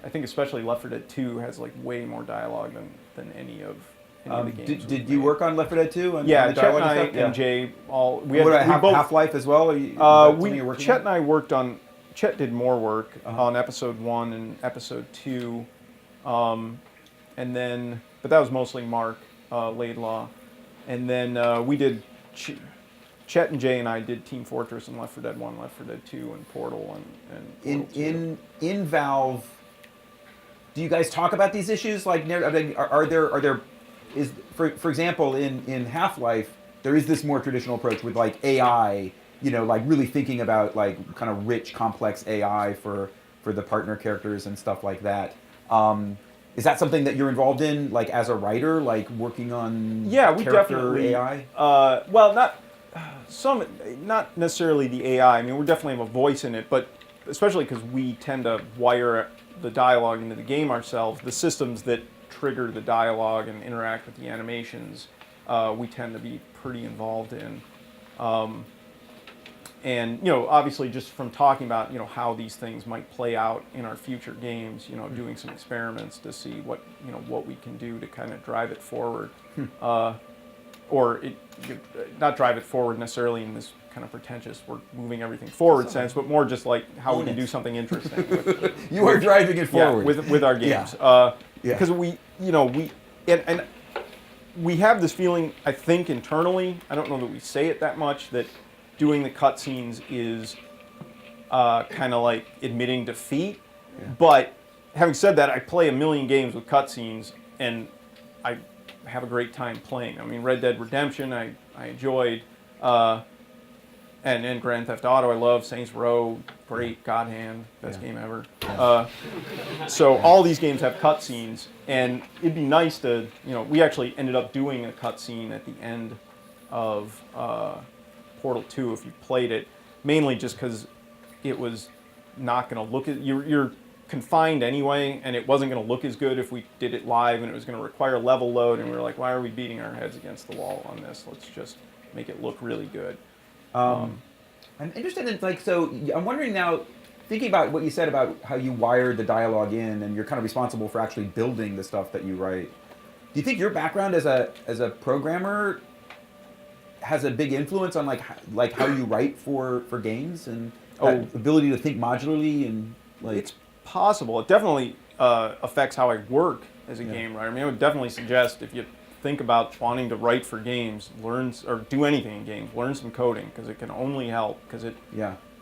I think especially Left 4 Dead 2 has like way more dialogue than any of the games. Did you work on Left 4 Dead 2? Yeah, Chet and I and Jay all. We both Half-Life as well? Chet and I worked on. Chet did more work on episode 1 and episode 2, and then, but that was mostly Mark Laidlaw, and then we did. Chet and Jay and I did Team Fortress and Left 4 Dead 1, Left 4 Dead 2, and Portal and Portal 2. In Valve, do you guys talk about these issues? Like, are there is for example in Half-Life there is this more traditional approach with like AI, like really thinking about like kind of rich, complex AI for the partner characters and stuff like that. Is that something that you're involved in, like as a writer, like working on we character definitely AI? Well, not necessarily the AI. I mean, we definitely have a voice in it, but especially because we tend to wire the dialogue into the game ourselves, the systems that trigger the dialogue and interact with the animations, we tend to be pretty involved in. And obviously, just from talking about how these things might play out in our future games, doing some experiments to see what we can do to kind of drive it forward, or not drive it forward necessarily in this kind of pretentious we're moving everything forward sense, but more just like how we can do something interesting. You are driving it forward with our games, because we have this feeling, I think internally. I don't know that we say it that much, that doing the cutscenes is kind of like admitting defeat. But having said that, I play a million games with cutscenes, and I have a great time playing. I mean, Red Dead Redemption, I enjoyed, and Grand Theft Auto, I love. Saints Row, great. God Hand, best game ever. So all these games have cutscenes, and it'd be nice to, we actually ended up doing a cutscene at the end of Portal 2 if you played it, mainly just because it was not going to look at you're confined anyway, and it wasn't going to look as good if we did it live, and it was going to require level load, and we were like, why are we beating our heads against the wall on this? Let's just make it look really good. I'm interested in so I'm wondering now, thinking about what you said about how you wired the dialogue in, and you're kind of responsible for actually building the stuff that you write. Do you think your background as a programmer has a big influence on like how you write for games and ability to think modularly and like? It's possible. It definitely affects how I work as a game writer. I mean, I would definitely suggest if you think about wanting to write for games, learn or do anything in games, learn some coding, because it can only help. Because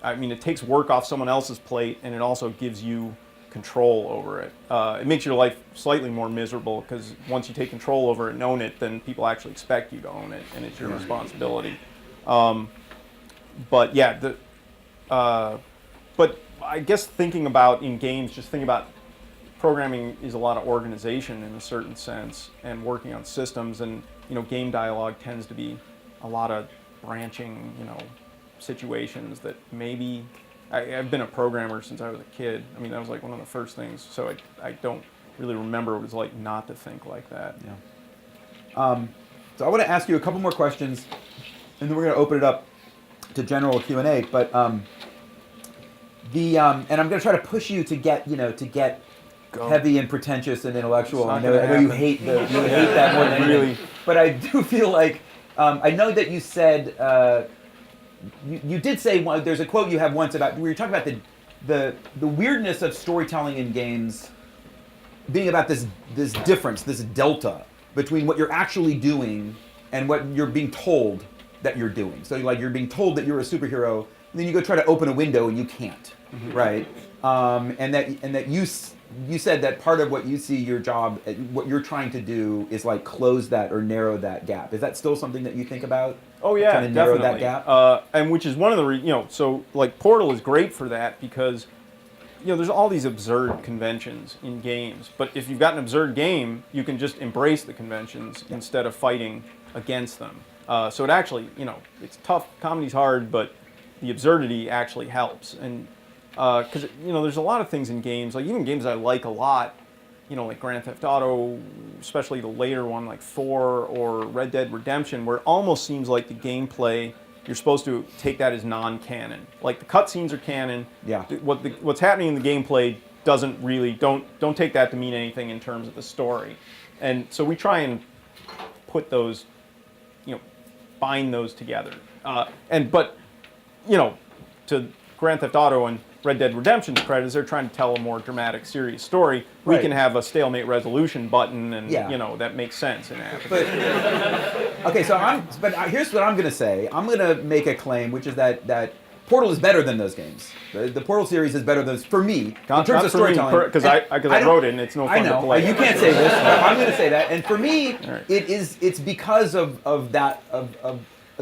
I mean, it takes work off someone else's plate, and it also gives you control over it. It makes your life slightly more miserable, because once you take control over it and own it, then people actually expect you to own it, and it's your responsibility. But yeah, but I guess thinking about in games, just thinking about programming is a lot of organization in a certain sense, and working on systems, and game dialogue tends to be a lot of branching, situations that maybe. I've been a programmer since I was a kid. I mean, that was like one of the first things. So I don't really remember what it was like not to think like that. So I want to ask you a couple more questions, and then we're going to open it up to general Q&A. But and I'm going to try to push you to get heavy and pretentious and intellectual. I know you hate that more than anything. But I do feel like I know that you said. You did say there's a quote you have once about where you're talking about the weirdness of storytelling in games being about this difference, this delta between what you're actually doing and what you're being told that you're doing. So like you're being told that you're a superhero, and then you go try to open a window and you can't, right? And that you said that part of what you see your job, what you're trying to do, is like close that or narrow that gap. Is that still something that you think about? Oh yeah, trying to definitely. narrow that gap? And which is one of the so like Portal is great for that, because there's all these absurd conventions in games. But if you've got an absurd game, you can just embrace the conventions instead of fighting against them. So it actually, it's tough. Comedy's hard, but the absurdity actually helps. And because there's a lot of things in games, like even games I like a lot, like Grand Theft Auto, especially the later one, like 4 or Red Dead Redemption, where it almost seems like the gameplay, you're supposed to take that as non-canon. Like the cutscenes are canon. Yeah. What's happening in the gameplay doesn't really, don't take that to mean anything in terms of the story. And so we try and put those, bind those together. But to Grand Theft Auto and Red Dead Redemption's credit, is they're trying to tell a more dramatic, serious story. Right. We can have a stalemate resolution button, and that makes sense in Aperture. Okay, so here's what I'm going to say. I'm going to make a claim, which is that Portal is better than those games. The Portal series is better than those for me in terms of storytelling. Because I wrote it and it's no fun to play. You can't say this, but I'm going to say that. And for me, it's because of that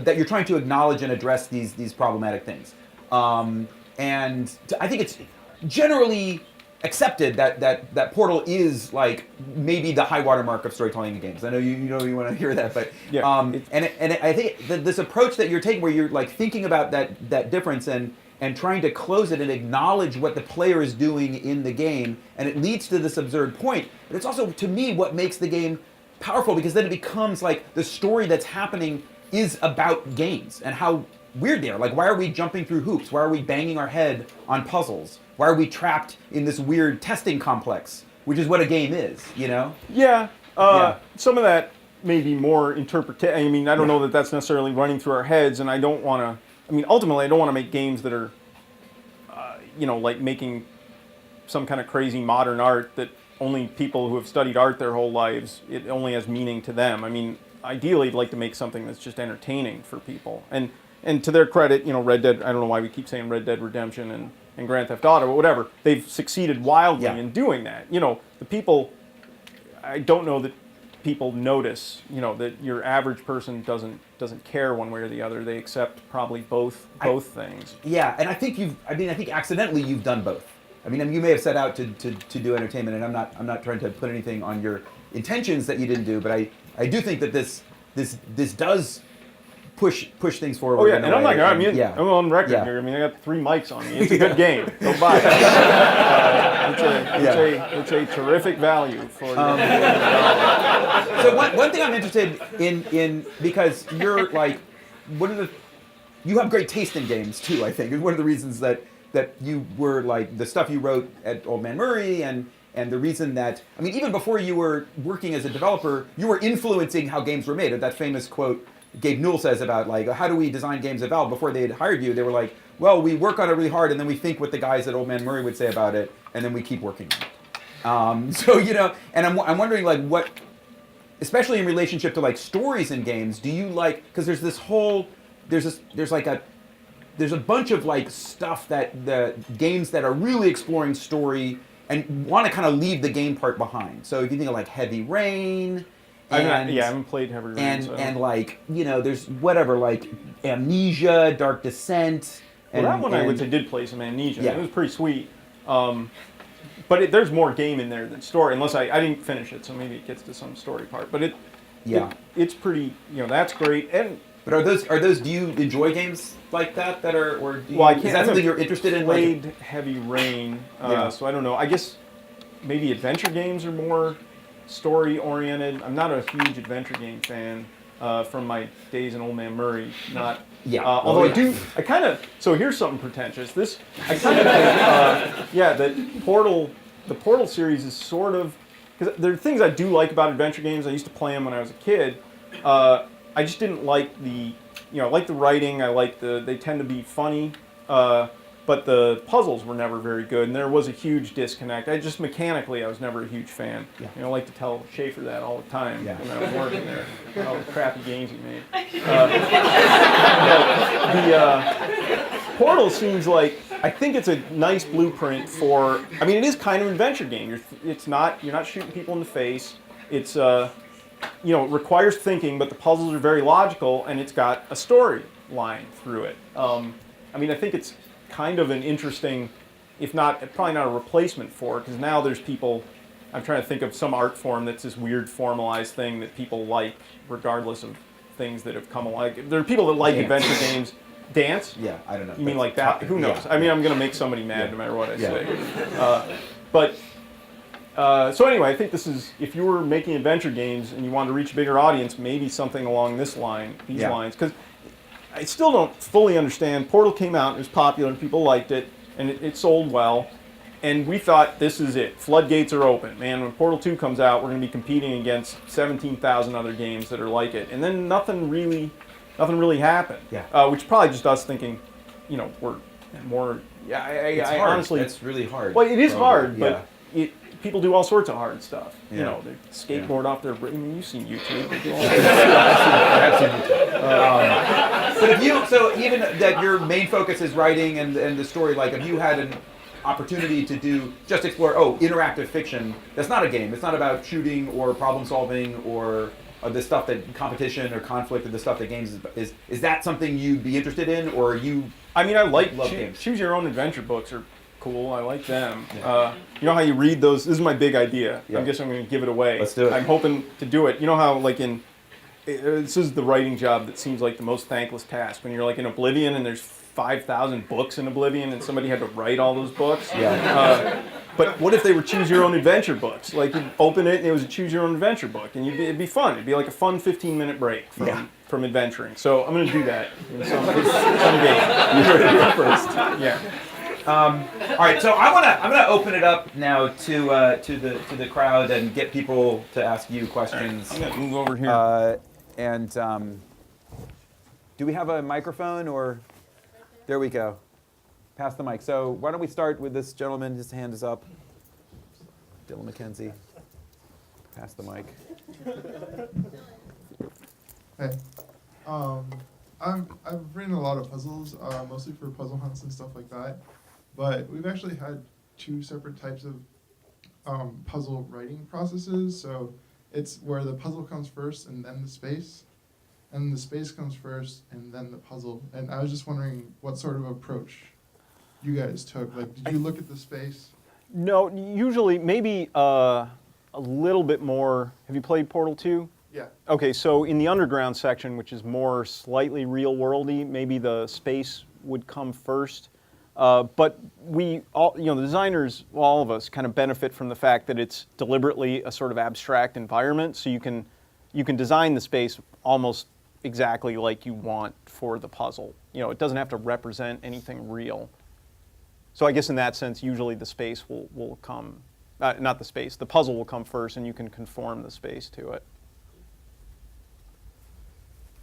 you're trying to acknowledge and address these problematic things. And I think it's generally accepted that Portal is like maybe the high watermark of storytelling in games. I know you want to hear that, but I think this approach that you're taking, where you're like thinking about that difference and trying to close it and acknowledge what the player is doing in the game, and it leads to this absurd point. But it's also, to me, what makes the game powerful, because then it becomes like the story that's happening is about games and how weird they are. Like, why are we jumping through hoops? Why are we banging our head on puzzles? Why are we trapped in this weird testing complex, which is what a game is, you know? Yeah. Some of that may be more interpretation. I mean, I don't know that that's necessarily running through our heads, and I don't want to. I mean, ultimately, I don't want to make games that are, like making some kind of crazy modern art that only people who have studied art their whole lives, it only has meaning to them. I mean, ideally, I'd like to make something that's just entertaining for people. And to their credit, Red Dead, I don't know why we keep saying Red Dead Redemption and Grand Theft Auto, but whatever, they've succeeded wildly in doing that. The people, I don't know that people notice, that your average person doesn't care one way or the other. They accept probably both things. Yeah, and I think accidentally you've done both. I mean, you may have set out to do entertainment, and I'm not trying to put anything on your intentions that you didn't do, but I do think that this does push things forward. Oh yeah, and I'm like, I'm on record here. I mean, I got 3 mics on me. It's a good game. Go buy it. It's a terrific value for. So one thing I'm interested in because you're like you have great taste in games too. I think, and one of the reasons that you were like the stuff you wrote at Old Man Murray and the reason that, I mean, even before you were working as a developer, you were influencing how games were made. That famous quote Gabe Newell says about like, how do we design games at Valve? Before they had hired you, they were like, well, we work on it really hard, and then we think what the guys at Old Man Murray would say about it, and then we keep working on it. So and I'm wondering like what, especially in relationship to like stories in games, do you like, because there's a bunch of like stuff that the games that are really exploring story and want to kind of leave the game part behind. So if you think of like Heavy Rain. I haven't played Heavy Rain. And like, there's whatever, like Amnesia, Dark Descent. That one I would say did play some Amnesia. Yeah. It was pretty sweet. But there's more game in there than story, unless I didn't finish it, so maybe it gets to some story part. But it's pretty, that's great. But are those? Do you enjoy games like that are, or do you, well, I can't, is that something you're interested in? Played Heavy Rain, so I don't know. I guess maybe adventure games are more story oriented. I'm not a huge adventure game fan from my days in Old Man Murray. Not. Yeah. Although I kind of. So here's something pretentious. I kind of think, that the Portal series is sort of, because there are things I do like about adventure games. I used to play them when I was a kid. I just didn't like the writing. I like they tend to be funny, but the puzzles were never very good, and there was a huge disconnect. I was never a huge fan. Yeah. I like to tell Schaefer that all the time when I was working there, all the crappy games he made. The Portal seems like, I think it's a nice blueprint for, I mean, it is kind of an adventure game. You're not shooting people in the face. It's it requires thinking, but the puzzles are very logical, and it's got a story line through it. I mean, I think it's kind of an interesting, if not, probably not a replacement for it, because now there's people, I'm trying to think of some art form that's this weird formalized thing that people like, regardless of things that have come along. There are people that like adventure games. Dance? Yeah, I don't know. You mean like that? Who knows? Yeah. I mean, I'm going to make somebody mad no matter what I say. So anyway, I think this is, if you were making adventure games and you wanted to reach a bigger audience, maybe something along these lines, because I still don't fully understand. Portal came out, it was popular, and people liked it, and it sold well, and we thought, this is it. Floodgates are open. Man, when Portal 2 comes out, we're going to be competing against 17,000 other games that are like it, and then nothing really happened. Yeah. Which probably just us thinking, we're more. Yeah, it's I hard. honestly, it's really hard. Well, it is hard, but people do all sorts of hard stuff. You Yeah. know, they skateboard off their. I mean, you've seen YouTube. They do all But if you, so even that your main focus is writing and the story, like if you had an opportunity to do, just explore, interactive fiction, that's not a game. It's not about shooting or problem solving or the stuff that competition or conflict or the stuff that games is that something you'd be interested in, or you? I mean, I like Love games. choose your own adventure books are cool. I like them. You know how you read those? This is my big idea. Yeah. I guess I'm going to give it away. Let's do it. I'm hoping to do it. You know how like this is the writing job that seems like the most thankless task when you're like in Oblivion and there's 5,000 books in Oblivion and somebody had to write all those books. Yeah. But what if they were choose your own adventure books? Like you'd open it and it was a choose your own adventure book, and it'd be fun. It'd be like a fun 15-minute break from adventuring. So I'm going to do that in someday. You're ready to go first. Yeah. All right, so I'm gonna open it up now to the crowd and get people to ask you questions. I'm going to move over here. Do we have a microphone or? There we go. Pass the mic. So why don't we start with this gentleman? His hand is up. Dylan McKenzie. Pass the mic. Hey, I've written a lot of puzzles, mostly for puzzle hunts and stuff like that. But we've actually had two separate types of puzzle writing processes. So it's where the puzzle comes first and then the space, and the space comes first and then the puzzle. And I was just wondering what sort of approach you guys took. Like, did you look at the space? No, usually maybe a little bit more. Have you played Portal 2? Yeah. Okay, so in the underground section, which is more slightly real-worldy, maybe the space would come first. But we all, the designers, all of us, kind of benefit from the fact that it's deliberately a sort of abstract environment. So you can design the space almost exactly like you want for the puzzle. It doesn't have to represent anything real. So I guess in that sense, usually the space will come, not the space, the puzzle will come first, and you can conform the space to it.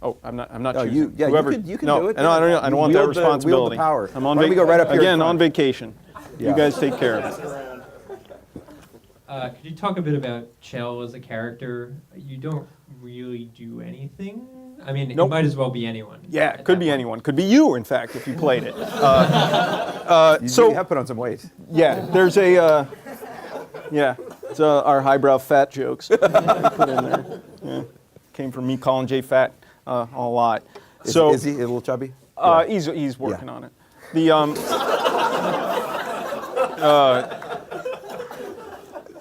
Oh, I'm not choosing. Whoever, you can no, do it. No, I don't want that responsibility. Wield the power. I'm on Why don't we go right up here in again front? on vacation. Yeah. You guys take care of it. Could you talk a bit about Chell as a character? You don't really do anything. I mean, Nope. it might as well be anyone. Yeah, at it could that be point. anyone. Could be you, in fact, if you played it. You So have put on some weight. yeah, there's a it's our highbrow fat jokes. Put in there. Yeah. Came from me calling Jay fat a lot. Is he a little chubby? He's working on it. The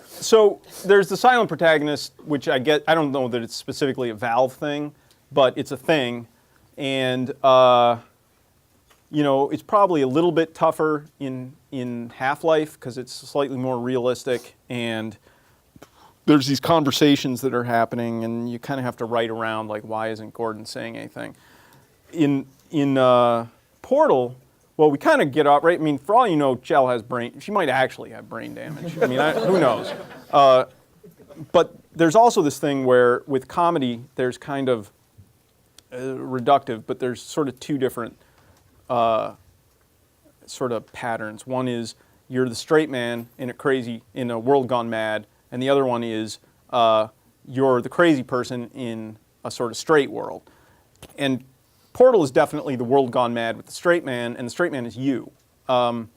so there's the silent protagonist, which I don't know that it's specifically a Valve thing, but it's a thing, and it's probably a little bit tougher in Half-Life because it's slightly more realistic, and there's these conversations that are happening, and you kind of have to write around like, why isn't Gordon saying anything? In Portal, well, we kind of get up, right? I mean, for all you know, Chell has she might actually have brain damage. I mean, who knows? But there's also this thing where with comedy, there's kind of reductive, but there's sort of two different sort of patterns. One is you're the straight man in a world gone mad, and the other one is you're the crazy person in a sort of straight world. And Portal is definitely the world gone mad with the straight man, and the straight man is you. And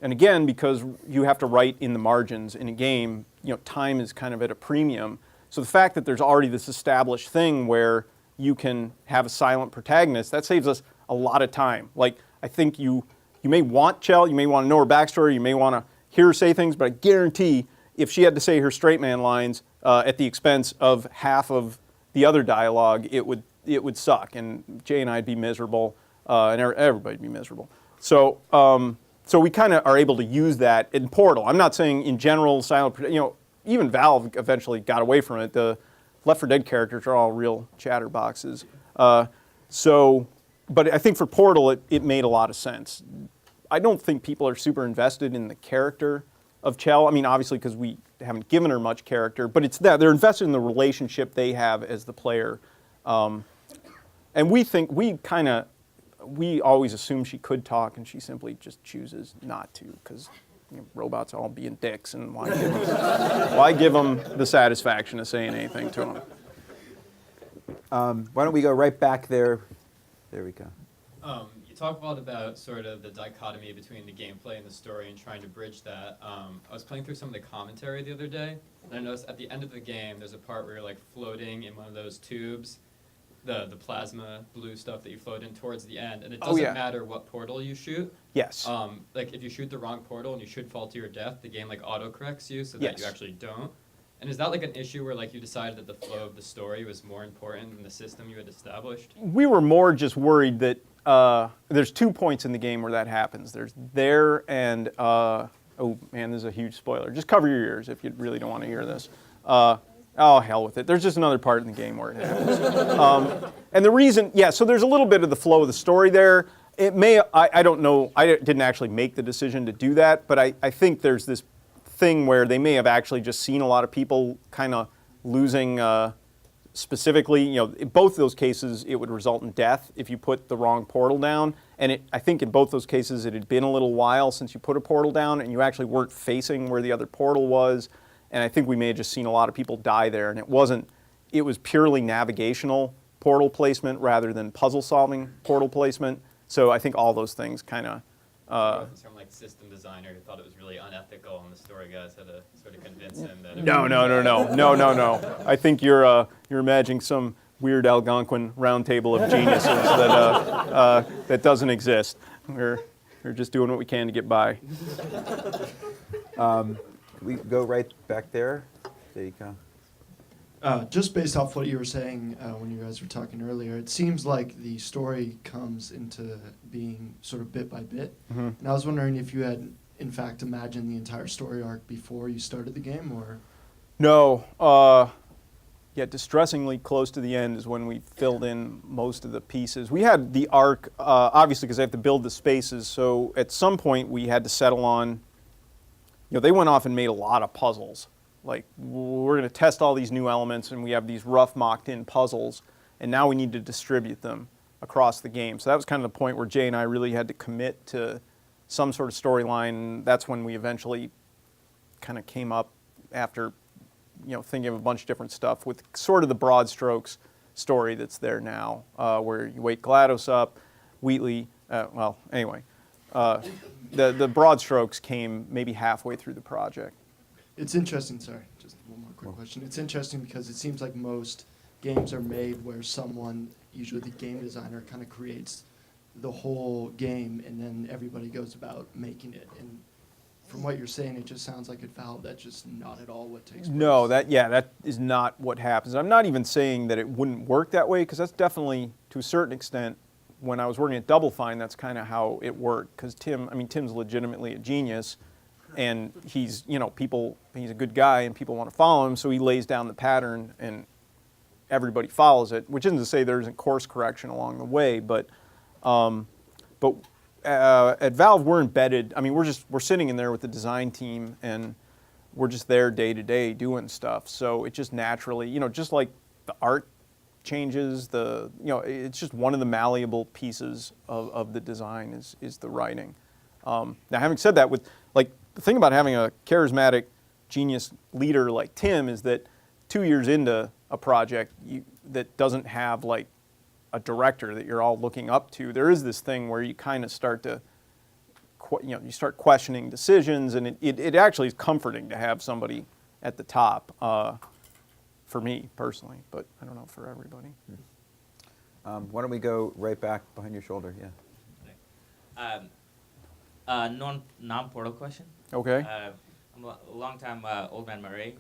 again, because you have to write in the margins in a game, time is kind of at a premium. So the fact that there's already this established thing where you can have a silent protagonist, that saves us a lot of time. Like, I think you may want Chell, you may want to know her backstory, you may want to hear her say things, but I guarantee if she had to say her straight man lines at the expense of half of the other dialogue, it would suck, and Jay and I'd be miserable, and everybody'd be miserable. So we kind of are able to use that in Portal. I'm not saying in general silent, even Valve eventually got away from it. The Left 4 Dead characters are all real chatterboxes. But I think for Portal, it made a lot of sense. I don't think people are super invested in the character of Chell. I mean, obviously, because we haven't given her much character, but it's that they're invested in the relationship they have as the player. And we always assume she could talk, and she simply just chooses not to, because robots all being dicks, and why give them the satisfaction of saying anything to them? Why don't we go right back there? There we go. You talk a lot about sort of the dichotomy between the gameplay and the story and trying to bridge that. I was playing through some of the commentary the other day, and I noticed at the end of the game, there's a part where you're like floating in one of those tubes, the plasma blue stuff that you float in towards the end, and it doesn't matter what portal you shoot. Yes. Like if you shoot the wrong portal and you should fall to your death, the game like auto-corrects you so that you actually don't. And is that like an issue where like you decided that the flow of the story was more important than the system you had established? We were more just worried that there's 2 points in the game where that happens. There's there and, oh man, this is a huge spoiler. Just cover your ears if you really don't want to hear this. Oh, hell with it. There's just another part in the game where it happens. And the reason, so there's a little bit of the flow of the story there. It may, I don't know, I didn't actually make the decision to do that, but I think there's this thing where they may have actually just seen a lot of people kind of losing specifically, in both of those cases, it would result in death if you put the wrong portal down. And I think in both those cases, it had been a little while since you put a portal down and you actually weren't facing where the other portal was. And I think we may have just seen a lot of people die there. And it was purely navigational portal placement rather than puzzle solving portal placement. So I think all those things kind of, Some like system designer who thought it was really unethical, and the story guys had to sort of convince him that. No. I think you're imagining some weird Algonquin roundtable of geniuses that doesn't exist. We're just doing what we can to get by. We go right back there. There you go. Just based off what you were saying when you guys were talking earlier, it seems like the story comes into being sort of bit by bit. Mm-hmm. And I was wondering if you had, in fact, imagined the entire story arc before you started the game, or? No. Distressingly close to the end is when we filled in most of the pieces. We had the arc, obviously, because they have to build the spaces. So at some point, we had to settle on, they went off and made a lot of puzzles. Like, we're going to test all these new elements, and we have these rough mocked-in puzzles, and now we need to distribute them across the game. So that was kind of the point where Jay and I really had to commit to some sort of storyline. That's when we eventually kind of came up after, thinking of a bunch of different stuff with sort of the broad strokes story that's there now, where you wake GLaDOS up, Wheatley, the broad strokes came maybe halfway through the project. It's interesting, sorry, just one more quick question. It's interesting because it seems like most games are made where someone, usually the game designer, kind of creates the whole game and then everybody goes about making it. And from what you're saying, it just sounds like at Valve that's just not at all what takes place. No, that is not what happens. I'm not even saying that it wouldn't work that way, because that's definitely, to a certain extent, when I was working at Double Fine, that's kind of how it worked. Because Tim's legitimately a genius. And he's a good guy and people want to follow him, so he lays down the pattern and everybody follows it, which isn't to say there isn't course correction along the way, but at Valve we're embedded. We're sitting in there with the design team and we're just there day to day doing stuff. So it just naturally, just like the art changes, it's just one of the malleable pieces of the design is the writing. Now, having said that, the thing about having a charismatic genius leader like Tim is that 2 years into a project that doesn't have like a director that you're all looking up to, there is this thing where you kind of start to, you start questioning decisions, and it actually is comforting to have somebody at the top, for me personally, but I don't know for everybody. Why don't we go right back behind your shoulder? Yeah. Non-portal question. Okay. I'm a long-time Old Man Murray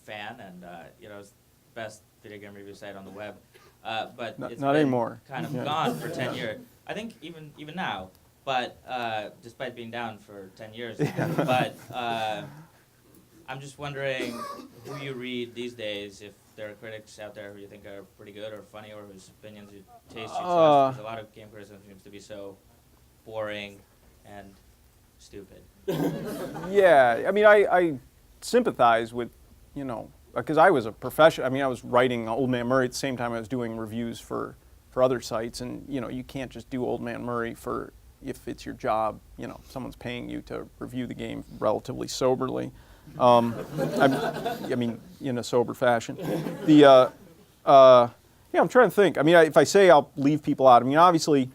fan, and it's the best video game review site on the web. But it's not been anymore. Kind of gone for 10 years. I think even now, but despite being down for 10 years. But I'm just wondering who you read these days, if there are critics out there who you think are pretty good or funny, or whose opinions you taste you trust. Because a lot of game criticism seems to be so boring and stupid. Yeah, I sympathize with, because I was a professional. I was writing Old Man Murray at the same time I was doing reviews for other sites, and you can't just do Old Man Murray for if it's your job, someone's paying you to review the game relatively soberly. I mean, in a sober fashion. Yeah, I'm trying to think. I mean, if I say I'll leave people out, I mean, obviously,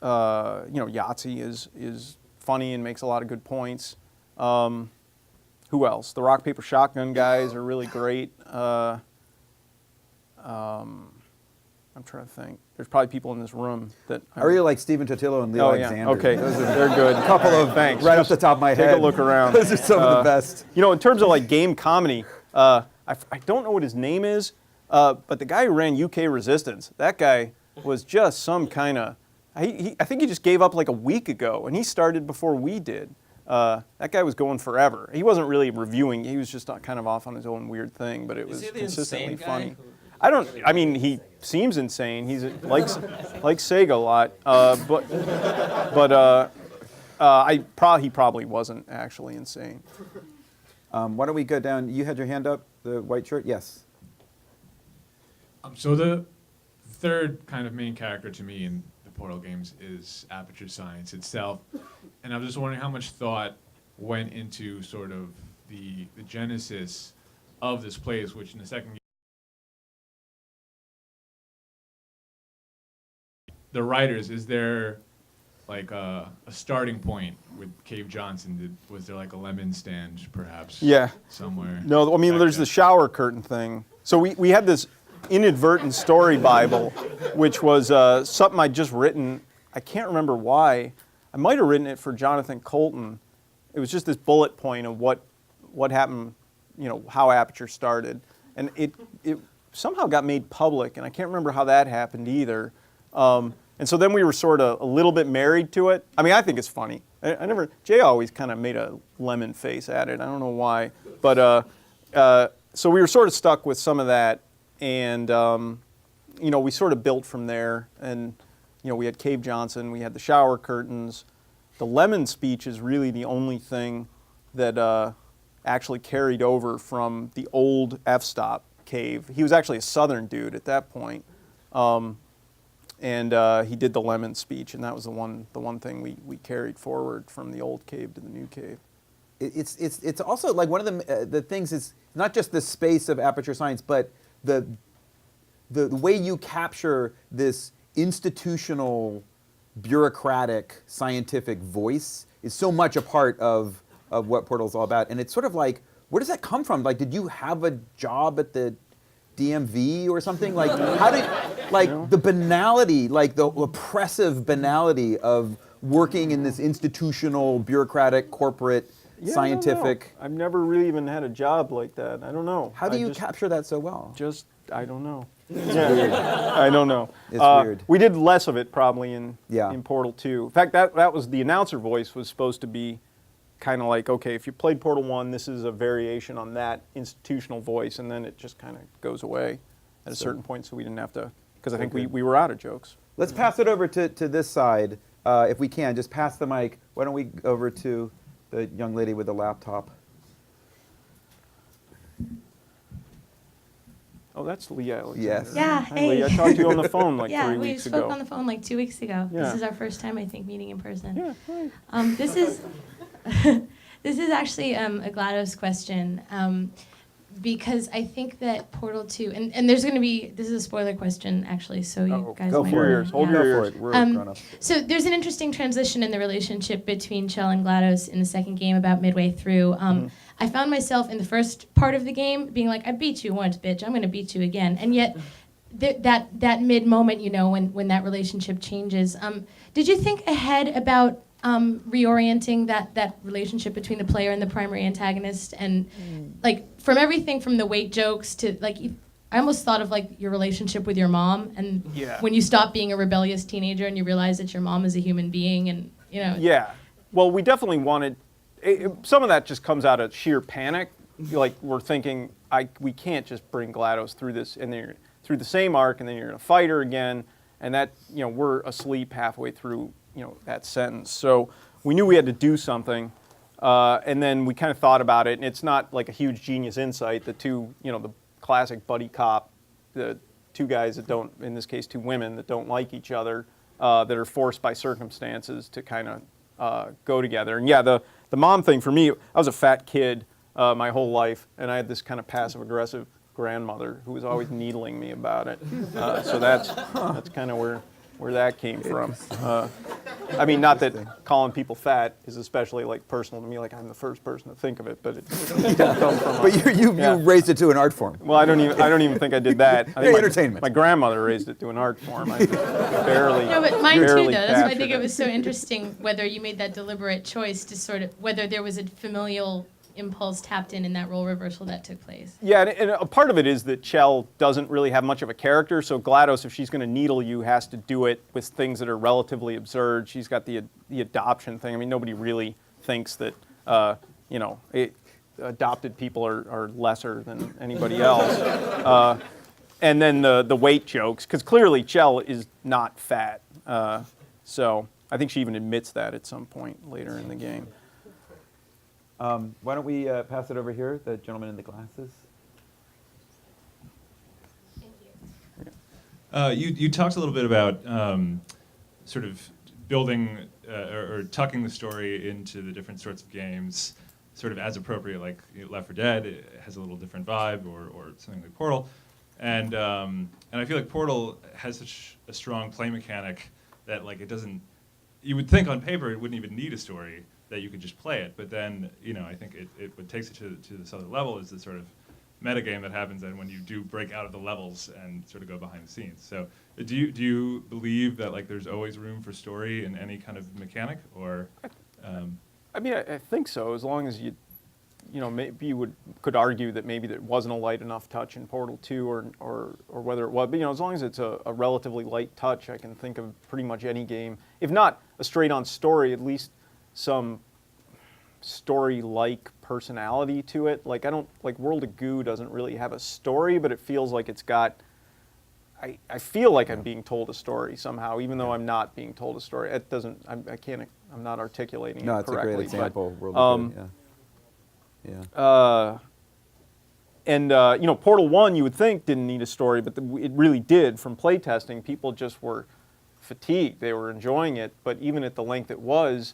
Yahtzee is funny and makes a lot of good points. Who else? The Rock, Paper, Shotgun guys are really great. I'm trying to think. There's probably people in this room that... I really like Stephen Totillo and Leo Alexander. Okay, they're good. A couple of thanks. Right off the top of my head. Take a look around. Those are some of the best. In terms of like game comedy, I don't know what his name is, but the guy who ran UK Resistance, that guy was just some kind of... I think he just gave up like a week ago, and he started before we did. That guy was going forever. He wasn't really reviewing. He was just kind of off on his own weird thing, but it was consistently funny. I mean, he seems insane. He's likes Sega a lot, but he probably wasn't actually insane. Why don't we go down? You had your hand up, the white shirt? Yes. So the third kind of main character to me in the Portal games is Aperture Science itself. And I'm just wondering how much thought went into sort of the genesis of this place, which in the second game, the writers, is there like a starting point with Cave Johnson? Was there like a lemon stand perhaps? Yeah. Somewhere? No, I mean, there's the shower curtain thing. So we had this inadvertent story Bible, which was something I'd just written. I can't remember why. I might have written it for Jonathan Colton. It was just this bullet point of what happened, how Aperture started. And it somehow got made public, and I can't remember how that happened either. And so then we were sort of a little bit married to it. I mean, I think it's funny. Jay always kind of made a lemon face at it. I don't know why. But so we were sort of stuck with some of that. And, we sort of built from there. And, we had Cave Johnson, we had the shower curtains. The lemon speech is really the only thing that actually carried over from the old F-stop Cave. He was actually a Southern dude at that point. And he did the lemon speech, and that was the one thing we carried forward from the old cave to the new cave. It's also like one of the things is not just the space of Aperture Science, but the way you capture this institutional, bureaucratic, scientific voice is so much a part of what Portal's all about. And it's sort of like, where does that come from? Like, did you have a job at the DMV or something? Like, how did, the banality, like the oppressive banality of working in this institutional, bureaucratic, corporate, scientific. I've never really even had a job like that. I don't know. How do you capture that so well? I don't know. It's weird. I don't know. It's weird. We did less of it probably in Portal 2. In fact, that was the announcer voice was supposed to be kind of like, okay, if you played Portal 1, this is a variation on that institutional voice, and then it just kind of goes away at a certain point, so we didn't have to, because I think we were out of jokes. Let's pass it over to this side, if we can. Just pass the mic. Why don't we go over to the young lady with the laptop? Oh, that's Leah Alexander. Yes. Yeah, Hi, hey. Leah. I talked to you on the phone like 3 yeah, weeks we spoke ago. on the phone like 2 weeks ago. Yeah. This is our first time, I think, meeting in person. Yeah, hi. This is this is actually a GLaDOS question, because I think that Portal 2, and there's going to be, this is a spoiler question actually, so you guys go might for wanna- it. Hold your ears. We're grown-ups. So there's an interesting transition in the relationship between Chell and GLaDOS in the second game about midway through. I found myself in the first part of the game being like, I beat you once, bitch, I'm going to beat you again. And yet that mid-moment, when that relationship changes, did you think ahead about reorienting that relationship between the player and the primary antagonist, and like from everything from the weight jokes to like I almost thought of like your relationship with your mom, and when you stop being a rebellious teenager and you realize that your mom is a human being, and Yeah, well, we definitely wanted. Some of that just comes out of sheer panic. Like we're thinking, we can't just bring GLaDOS through this, and then you're through the same arc, and then you're gonna fight her again, and that we're asleep halfway through that sentence. So we knew we had to do something, and then we kind of thought about it, and it's not like a huge genius insight. The two, the classic buddy cop, the two guys that don't, in this case, two women that don't like each other, that are forced by circumstances to kind of go together. And yeah, the mom thing for me, I was a fat kid my whole life, and I had this kind of passive-aggressive grandmother who was always needling me about it. So that's kind of where that came from. I mean, not that calling people fat is especially like personal to me. Like I'm the first person to think of it, but it didn't come from. But you raised it to an art form. Well, I don't even think I did that. I think entertainment. My grandmother raised it to an art form. I barely. No, but mine too, though. barely That's why I captured think it was so interesting whether you made that deliberate choice to sort of whether there was a familial impulse tapped in that role reversal that took place. Yeah, and a part of it is that Chell doesn't really have much of a character, so GLaDOS, if she's going to needle you, has to do it with things that are relatively absurd. She's got the adoption thing. I mean, nobody really thinks that, adopted people are lesser than anybody else. And then the weight jokes, because clearly Chell is not fat. So I think she even admits that at some point later in the game. Why don't we pass it over here, the gentleman in the glasses? You talked a little bit about sort of building or tucking the story into the different sorts of games, sort of as appropriate, like Left 4 Dead it has a little different vibe, or something like Portal, and I feel like Portal has such a strong play mechanic that like it doesn't. You would think on paper it wouldn't even need a story, that you could just play it, but then I think what takes it to this other level is the sort of metagame that happens then when you do break out of the levels and sort of go behind the scenes. So do you believe that like there's always room for story in any kind of mechanic, or? I mean, I think so, as long as maybe you could argue that maybe there wasn't a light enough touch in Portal 2 or whether it was, but as long as it's a relatively light touch, I can think of pretty much any game, if not a straight-on story, at least some story-like personality to it. Like World of Goo doesn't really have a story, but it feels like it's got. I feel like I'm being told a story somehow, even though I'm not being told a story. It doesn't. I can't. I'm not articulating it correctly. No, it's a great example. World of Goo. And Portal 1, you would think didn't need a story, but it really did. From playtesting, people just were fatigued. They were enjoying it, but even at the length it was,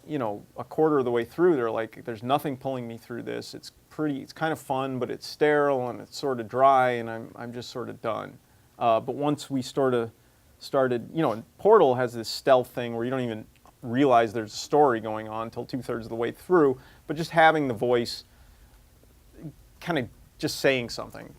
a quarter of the way through, they're like, there's nothing pulling me through this. It's kind of fun, but it's sterile and it's sort of dry, and I'm just sort of done. But once we started, and Portal has this stealth thing where you don't even realize there's a story going on until 2/3 of the way through, but just having the voice kind of just saying something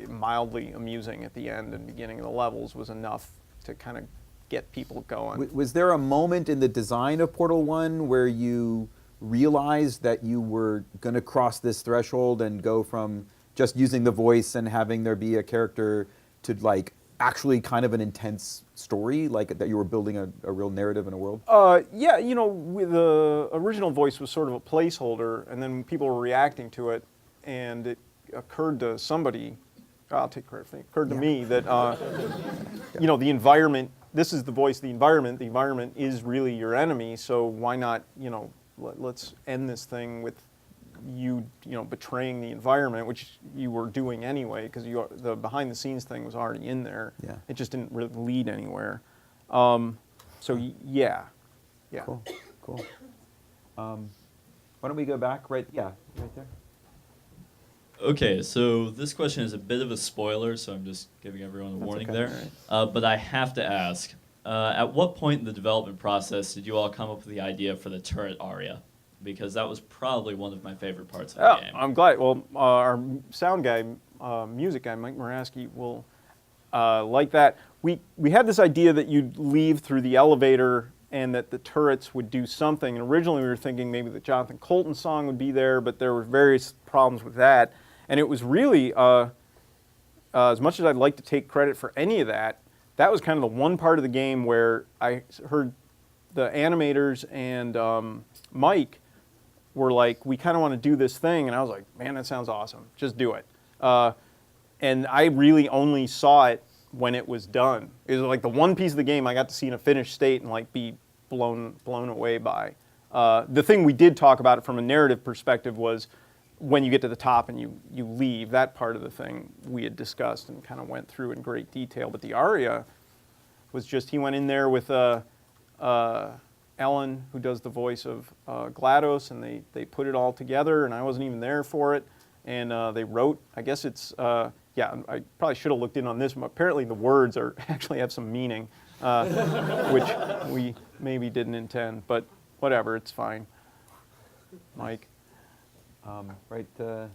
mildly amusing at the end and beginning of the levels was enough to kind of get people going. Was there a moment in the design of Portal 1 where you realized that you were going to cross this threshold and go from just using the voice and having there be a character to like actually kind of an intense story, like that you were building a real narrative in a world? Yeah, the original voice was sort of a placeholder, and then people were reacting to it, and it occurred to somebody, I'll take credit for it, occurred to me that, the environment, this is the voice of the environment is really your enemy, so why not, let's end this thing with you betraying the environment, which you were doing anyway, because the behind the scenes thing was already in there. Yeah. It just didn't really lead anywhere. Yeah. Cool. Why don't we go back right there. Okay, so this question is a bit of a spoiler, so I'm just giving everyone a warning okay. there. But I have to ask, at what point in the development process did you all come up with the idea for the turret aria? Because that was probably one of my favorite parts of the game. I'm glad. Well, our sound guy, music guy, Mike Moraski, will like that. We had this idea that you'd leave through the elevator and that the turrets would do something. And originally we were thinking maybe the Jonathan Colton song would be there, but there were various problems with that. And it was really, as much as I'd like to take credit for any of that, that was kind of the one part of the game where I heard the animators and Mike were like, we kind of want to do this thing. And I was like, man, that sounds awesome. Just do it. And I really only saw it when it was done. It was like the one piece of the game I got to see in a finished state and like be blown away by. The thing we did talk about it from a narrative perspective was when you get to the top and you leave, that part of the thing we had discussed and kind of went through in great detail. But the aria, was just he went in there with Ellen, who does the voice of GLaDOS, and they put it all together, and I wasn't even there for it. And they wrote, I guess it's, yeah, I probably should have looked in on this, but apparently the words actually have some meaning, which we maybe didn't intend, but whatever, it's fine. Mike? Right there,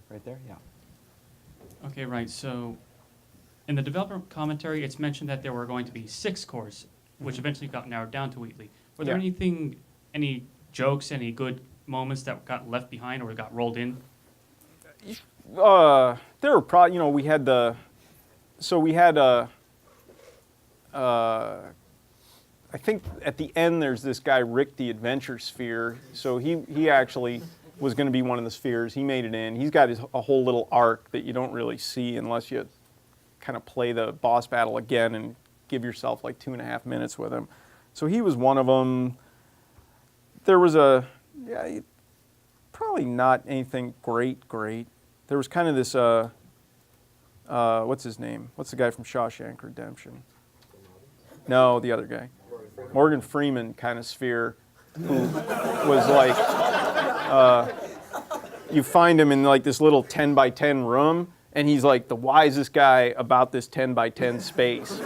yeah. Okay, right. So in the developer commentary, it's mentioned that there were going to be 6 cores, which eventually got narrowed down to Wheatley. Were there any jokes, any good moments that got left behind or got rolled in? There were probably, you know, we had I think at the end there's this guy, Rick the Adventure Sphere. So he actually was going to be one of the spheres. He made it in. He's got a whole little arc that you don't really see unless you kind of play the boss battle again and give yourself like 2.5 minutes with him. So he was one of them. There was probably not anything great. There was kind of this, what's his name? What's the guy from Shawshank Redemption? No, the other guy. Morgan Freeman kind of sphere, who was like, you find him in like this little 10 by 10 room, and he's like the wisest guy about this 10 by 10 space.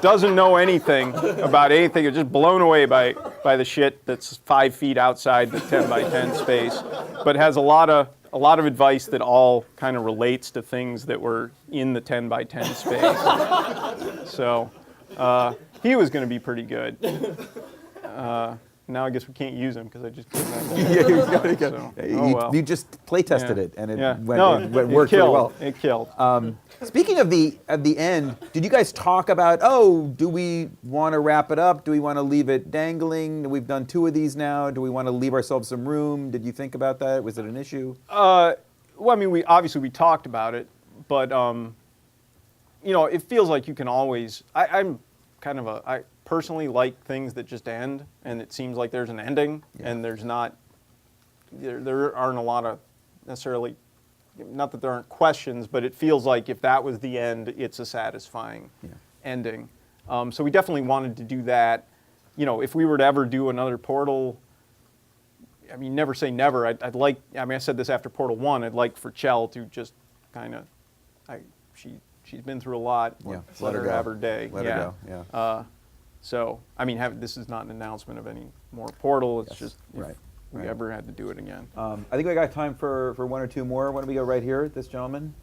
Doesn't know anything about anything. It's just blown away by the shit that's 5 feet outside the 10 by 10 space, but has a lot of advice that all kind of relates to things that were in the 10 by 10 space. So he was going to be pretty good. Now I guess we can't use him because I just gave him that. You just play tested it, and it killed. worked really well. It killed. Speaking of the end, did you guys talk about, do we want to wrap it up? Do we want to leave it dangling? We've done 2 of these now. Do we want to leave ourselves some room? Did you think about that? Was it an issue? Well, I mean, we talked about it, but you know, it feels like you can always. I'm kind of I personally like things that just end, and it seems like there's an ending, and there's not. There aren't a lot of necessarily. Not that there aren't questions, but it feels like if that was the end, it's a satisfying ending. So we definitely wanted to do that. You know, if we were to ever do another Portal, I mean, never say never. I'd like. I mean, I said this after Portal 1. I'd like for Chell to just kind of. She's been through a lot. Yeah, let her have her day. Let her go. Yeah. So I mean, this is not an announcement of any more Portal. It's just right. We ever had to do it again. I think we got time for 1 or 2 more. Why don't we go right here, this gentleman?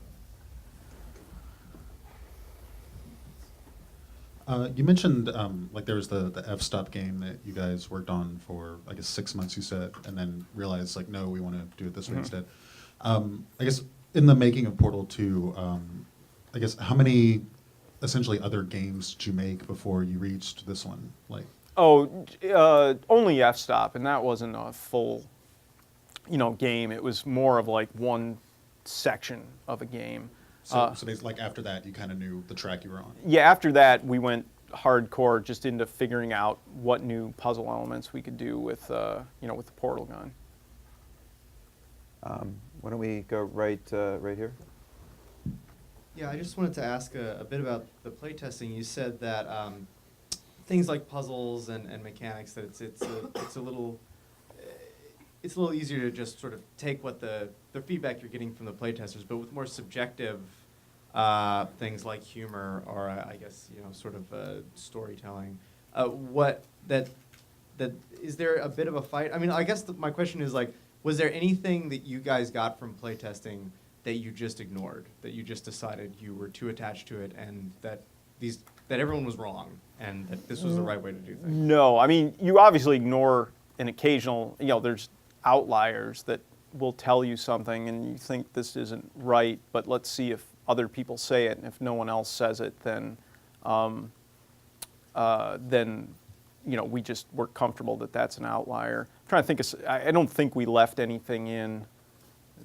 You mentioned like there was the f-stop game that you guys worked on for I guess 6 months, you said, and then realized like no, we want to do it this way instead. I guess in the making of Portal 2, I guess how many essentially other games did you make before you reached this one? Like. Only f-stop, and that wasn't a full, game. It was more of like one section of a game. So basically, like after that, you kind of knew the track you were on. Yeah, after that, we went hardcore just into figuring out what new puzzle elements we could do with, with the portal gun. Why don't we go right here? Yeah, I just wanted to ask a bit about the playtesting. You said that things like puzzles and mechanics, that it's a little easier to just sort of take what the feedback you're getting from the playtesters, but with more subjective things like humor or I guess sort of storytelling. That is there a bit of a fight? I mean, I guess my question is like, was there anything that you guys got from playtesting that you just ignored, that you just decided you were too attached to it, and that everyone was wrong, and that this was the right way to do things? No, I mean, you obviously ignore an occasional, there's outliers that will tell you something and you think this isn't right, but let's see if other people say it, and if no one else says it, then we're comfortable that that's an outlier. I'm trying to think I don't think we left anything in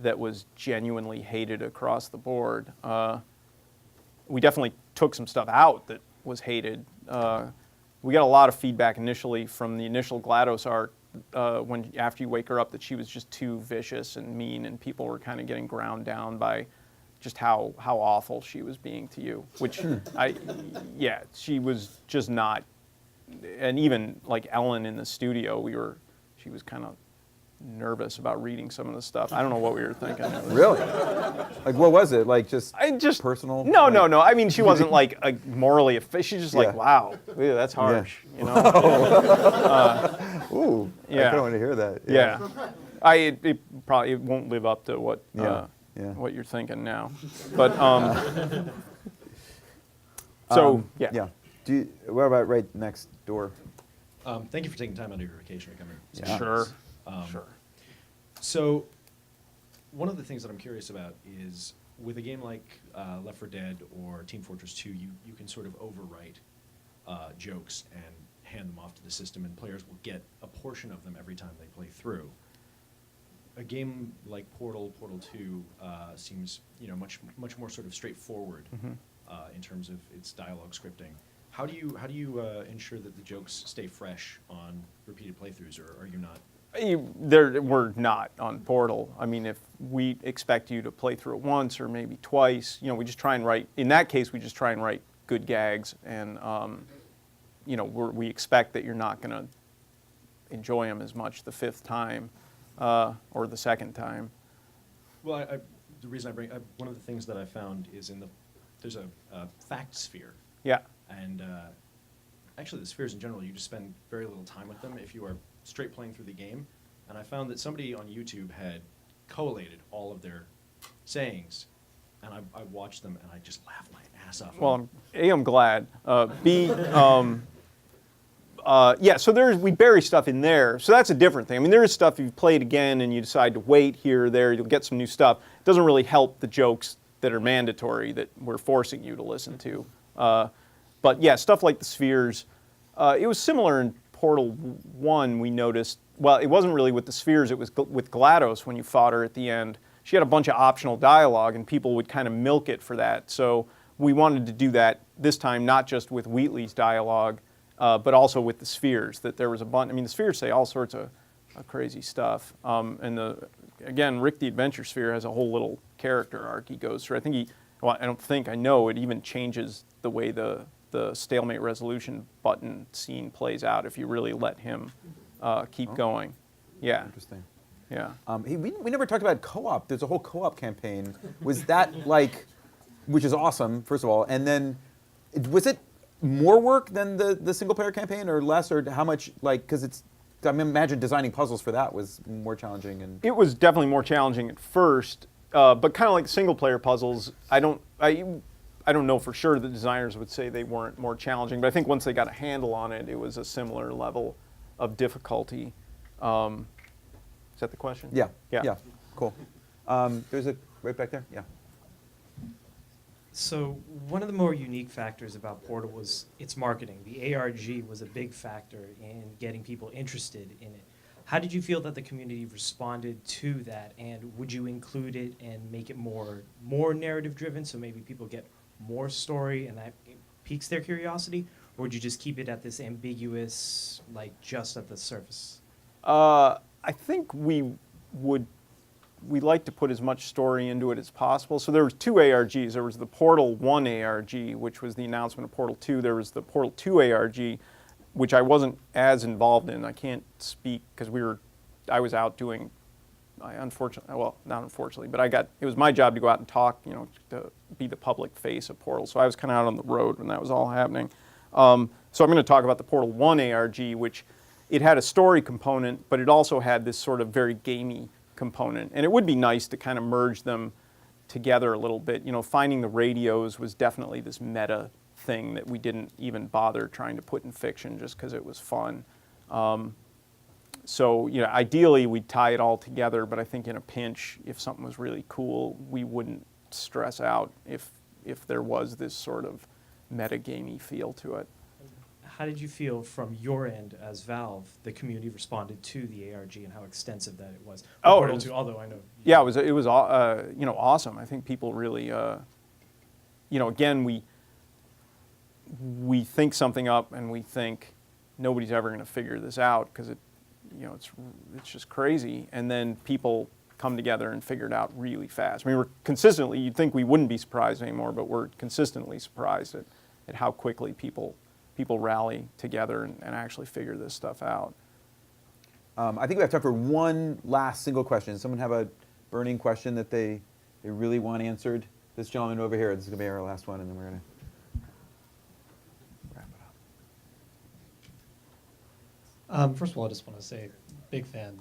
that was genuinely hated across the board. We definitely took some stuff out that was hated. We got a lot of feedback initially from the initial GLaDOS art after you wake her up that she was just too vicious and mean, and people were kind of getting ground down by just how awful she was being to you, which she was just not. And even like Ellen in the studio, she was kind of nervous about reading some of the stuff. I don't know what we were thinking. Really? Like, what was it? Like, just personal? No. I mean, she wasn't like morally. She's just like, wow, ew, that's harsh. You know. Ooh. Yeah. I kind of want to hear that. Yeah. It probably won't live up to what what you're thinking now, but yeah. What about right next door? Thank you for taking time out of your vacation to come here. Yeah. Sure. Sure. So, one of the things that I'm curious about is with a game like Left 4 Dead or Team Fortress 2, you can sort of overwrite jokes and hand them off to the system, and players will get a portion of them every time they play through. A game like Portal 2 seems much more sort of straightforward in terms of its dialogue scripting. How do you ensure that the jokes stay fresh on repeated playthroughs, or are you not? We're not on Portal. I mean, if we expect you to play through it once or maybe twice, we just try and write. In that case, we just try and write good gags, and we expect that you're not going to enjoy them as much the fifth time or the second time. Well, the reason I bring one of the things that I found is there's a fact sphere. Yeah. And actually, the spheres in general, you just spend very little time with them if you are straight playing through the game. And I found that somebody on YouTube had collated all of their sayings, and I watched them and I just laughed my ass off. Well, I'm glad. B, so we bury stuff in there. So that's a different thing. I mean, there is stuff you've played again and you decide to wait here or there, you'll get some new stuff. It doesn't really help the jokes that are mandatory that we're forcing you to listen to. But yeah, stuff like the spheres, it was similar in Portal 1, we noticed. Well, it wasn't really with the spheres, it was with GLaDOS when you fought her at the end. She had a bunch of optional dialogue and people would kind of milk it for that. So we wanted to do that this time, not just with Wheatley's dialogue, but also with the spheres, that there was a bunch. I mean, the spheres say all sorts of crazy stuff. And again, Rick the Adventure Sphere has a whole little character arc he goes through. I know it even changes the way the stalemate resolution button scene plays out if you really let him keep going. Yeah. Interesting. Yeah. We never talked about co-op. There's a whole co-op campaign. Was that which is awesome, first of all, and then was it more work than the single player campaign or less, or how much, because I imagine designing puzzles for that was more challenging. And it was definitely more challenging at first, but kind of like single player puzzles, I don't know for sure the designers would say they weren't more challenging, but I think once they got a handle on it, it was a similar level of difficulty. Is that the question? Yeah. Cool. There's a right back there. Yeah. So one of the more unique factors about Portal was its marketing. The ARG was a big factor in getting people interested in it. How did you feel that the community responded to that, and would you include it and make it more narrative driven, so maybe people get more story and that piques their curiosity, or would you just keep it at this ambiguous, just at the surface? I think we like to put as much story into it as possible. So there was two ARGs. There was the Portal 1 ARG, which was the announcement of Portal 2. There was the Portal 2 ARG, which I wasn't as involved in. I can't speak because I was out doing, not unfortunately, but it was my job to go out and talk, to be the public face of Portal. So I was kind of out on the road when that was all happening. So I'm going to talk about the Portal 1 ARG, which it had a story component, but it also had this sort of very gamey component. And it would be nice to kind of merge them together a little bit. Finding the radios was definitely this meta thing that we didn't even bother trying to put in fiction just because it was fun. So ideally we'd tie it all together, but I think in a pinch, if something was really cool, we wouldn't stress out if there was this sort of meta-gamey feel to it. How did you feel from your end as Valve, the community responded to the ARG and how extensive that it was? Portal 2, although I know. Yeah, it was awesome. I think people really, again, we think something up and we think nobody's ever going to figure this out because it's just crazy. And then people come together and figure it out really fast. I mean, we're consistently, you'd think we wouldn't be surprised anymore, but we're consistently surprised at how quickly people rally together and actually figure this stuff out. I think we have time for one last single question. Does someone have a burning question that they really want answered? This gentleman over here, this is going to be our last one, and then we're going to wrap it up. First of all, I just want to say, big fan.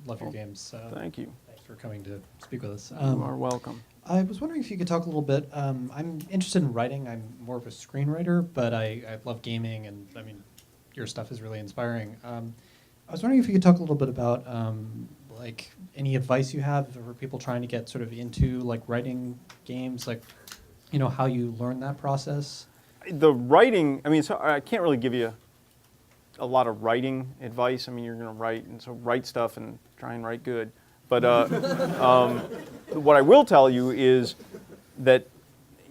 Love your games. Thank you. Thanks for coming to speak with us. You are welcome. I was wondering if you could talk a little bit. I'm interested in writing. I'm more of a screenwriter, but I love gaming, and I mean, your stuff is really inspiring. I was wondering if you could talk a little bit about like any advice you have for people trying to get sort of into like writing games, like how you learn that process. The writing, I mean, so I can't really give you a lot of writing advice. I mean, you're going to write, and so write stuff and try and write good. But what I will tell you is that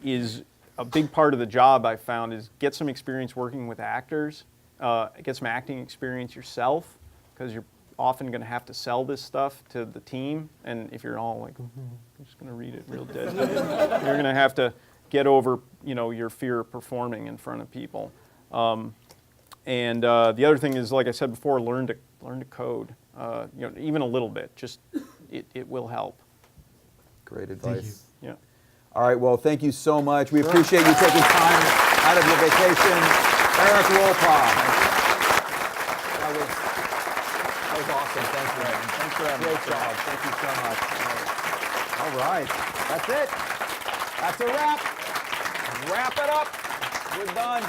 is a big part of the job I found is get some experience working with actors, get some acting experience yourself, because you're often going to have to sell this stuff to the team. And if you're all like, I'm just going to read it real dead, you're going to have to get over, your fear of performing in front of people. And the other thing is, like I said before, learn to code. Even a little bit. Just it will help. Great advice. Yeah. All right. Well, thank you so much. We appreciate you taking time out of your vacation, Erik Wolpaw. That was awesome. Thank you. Thanks for having me. Great job. Thank you so much. All right. That's it. That's a wrap. Wrap it up. We're done.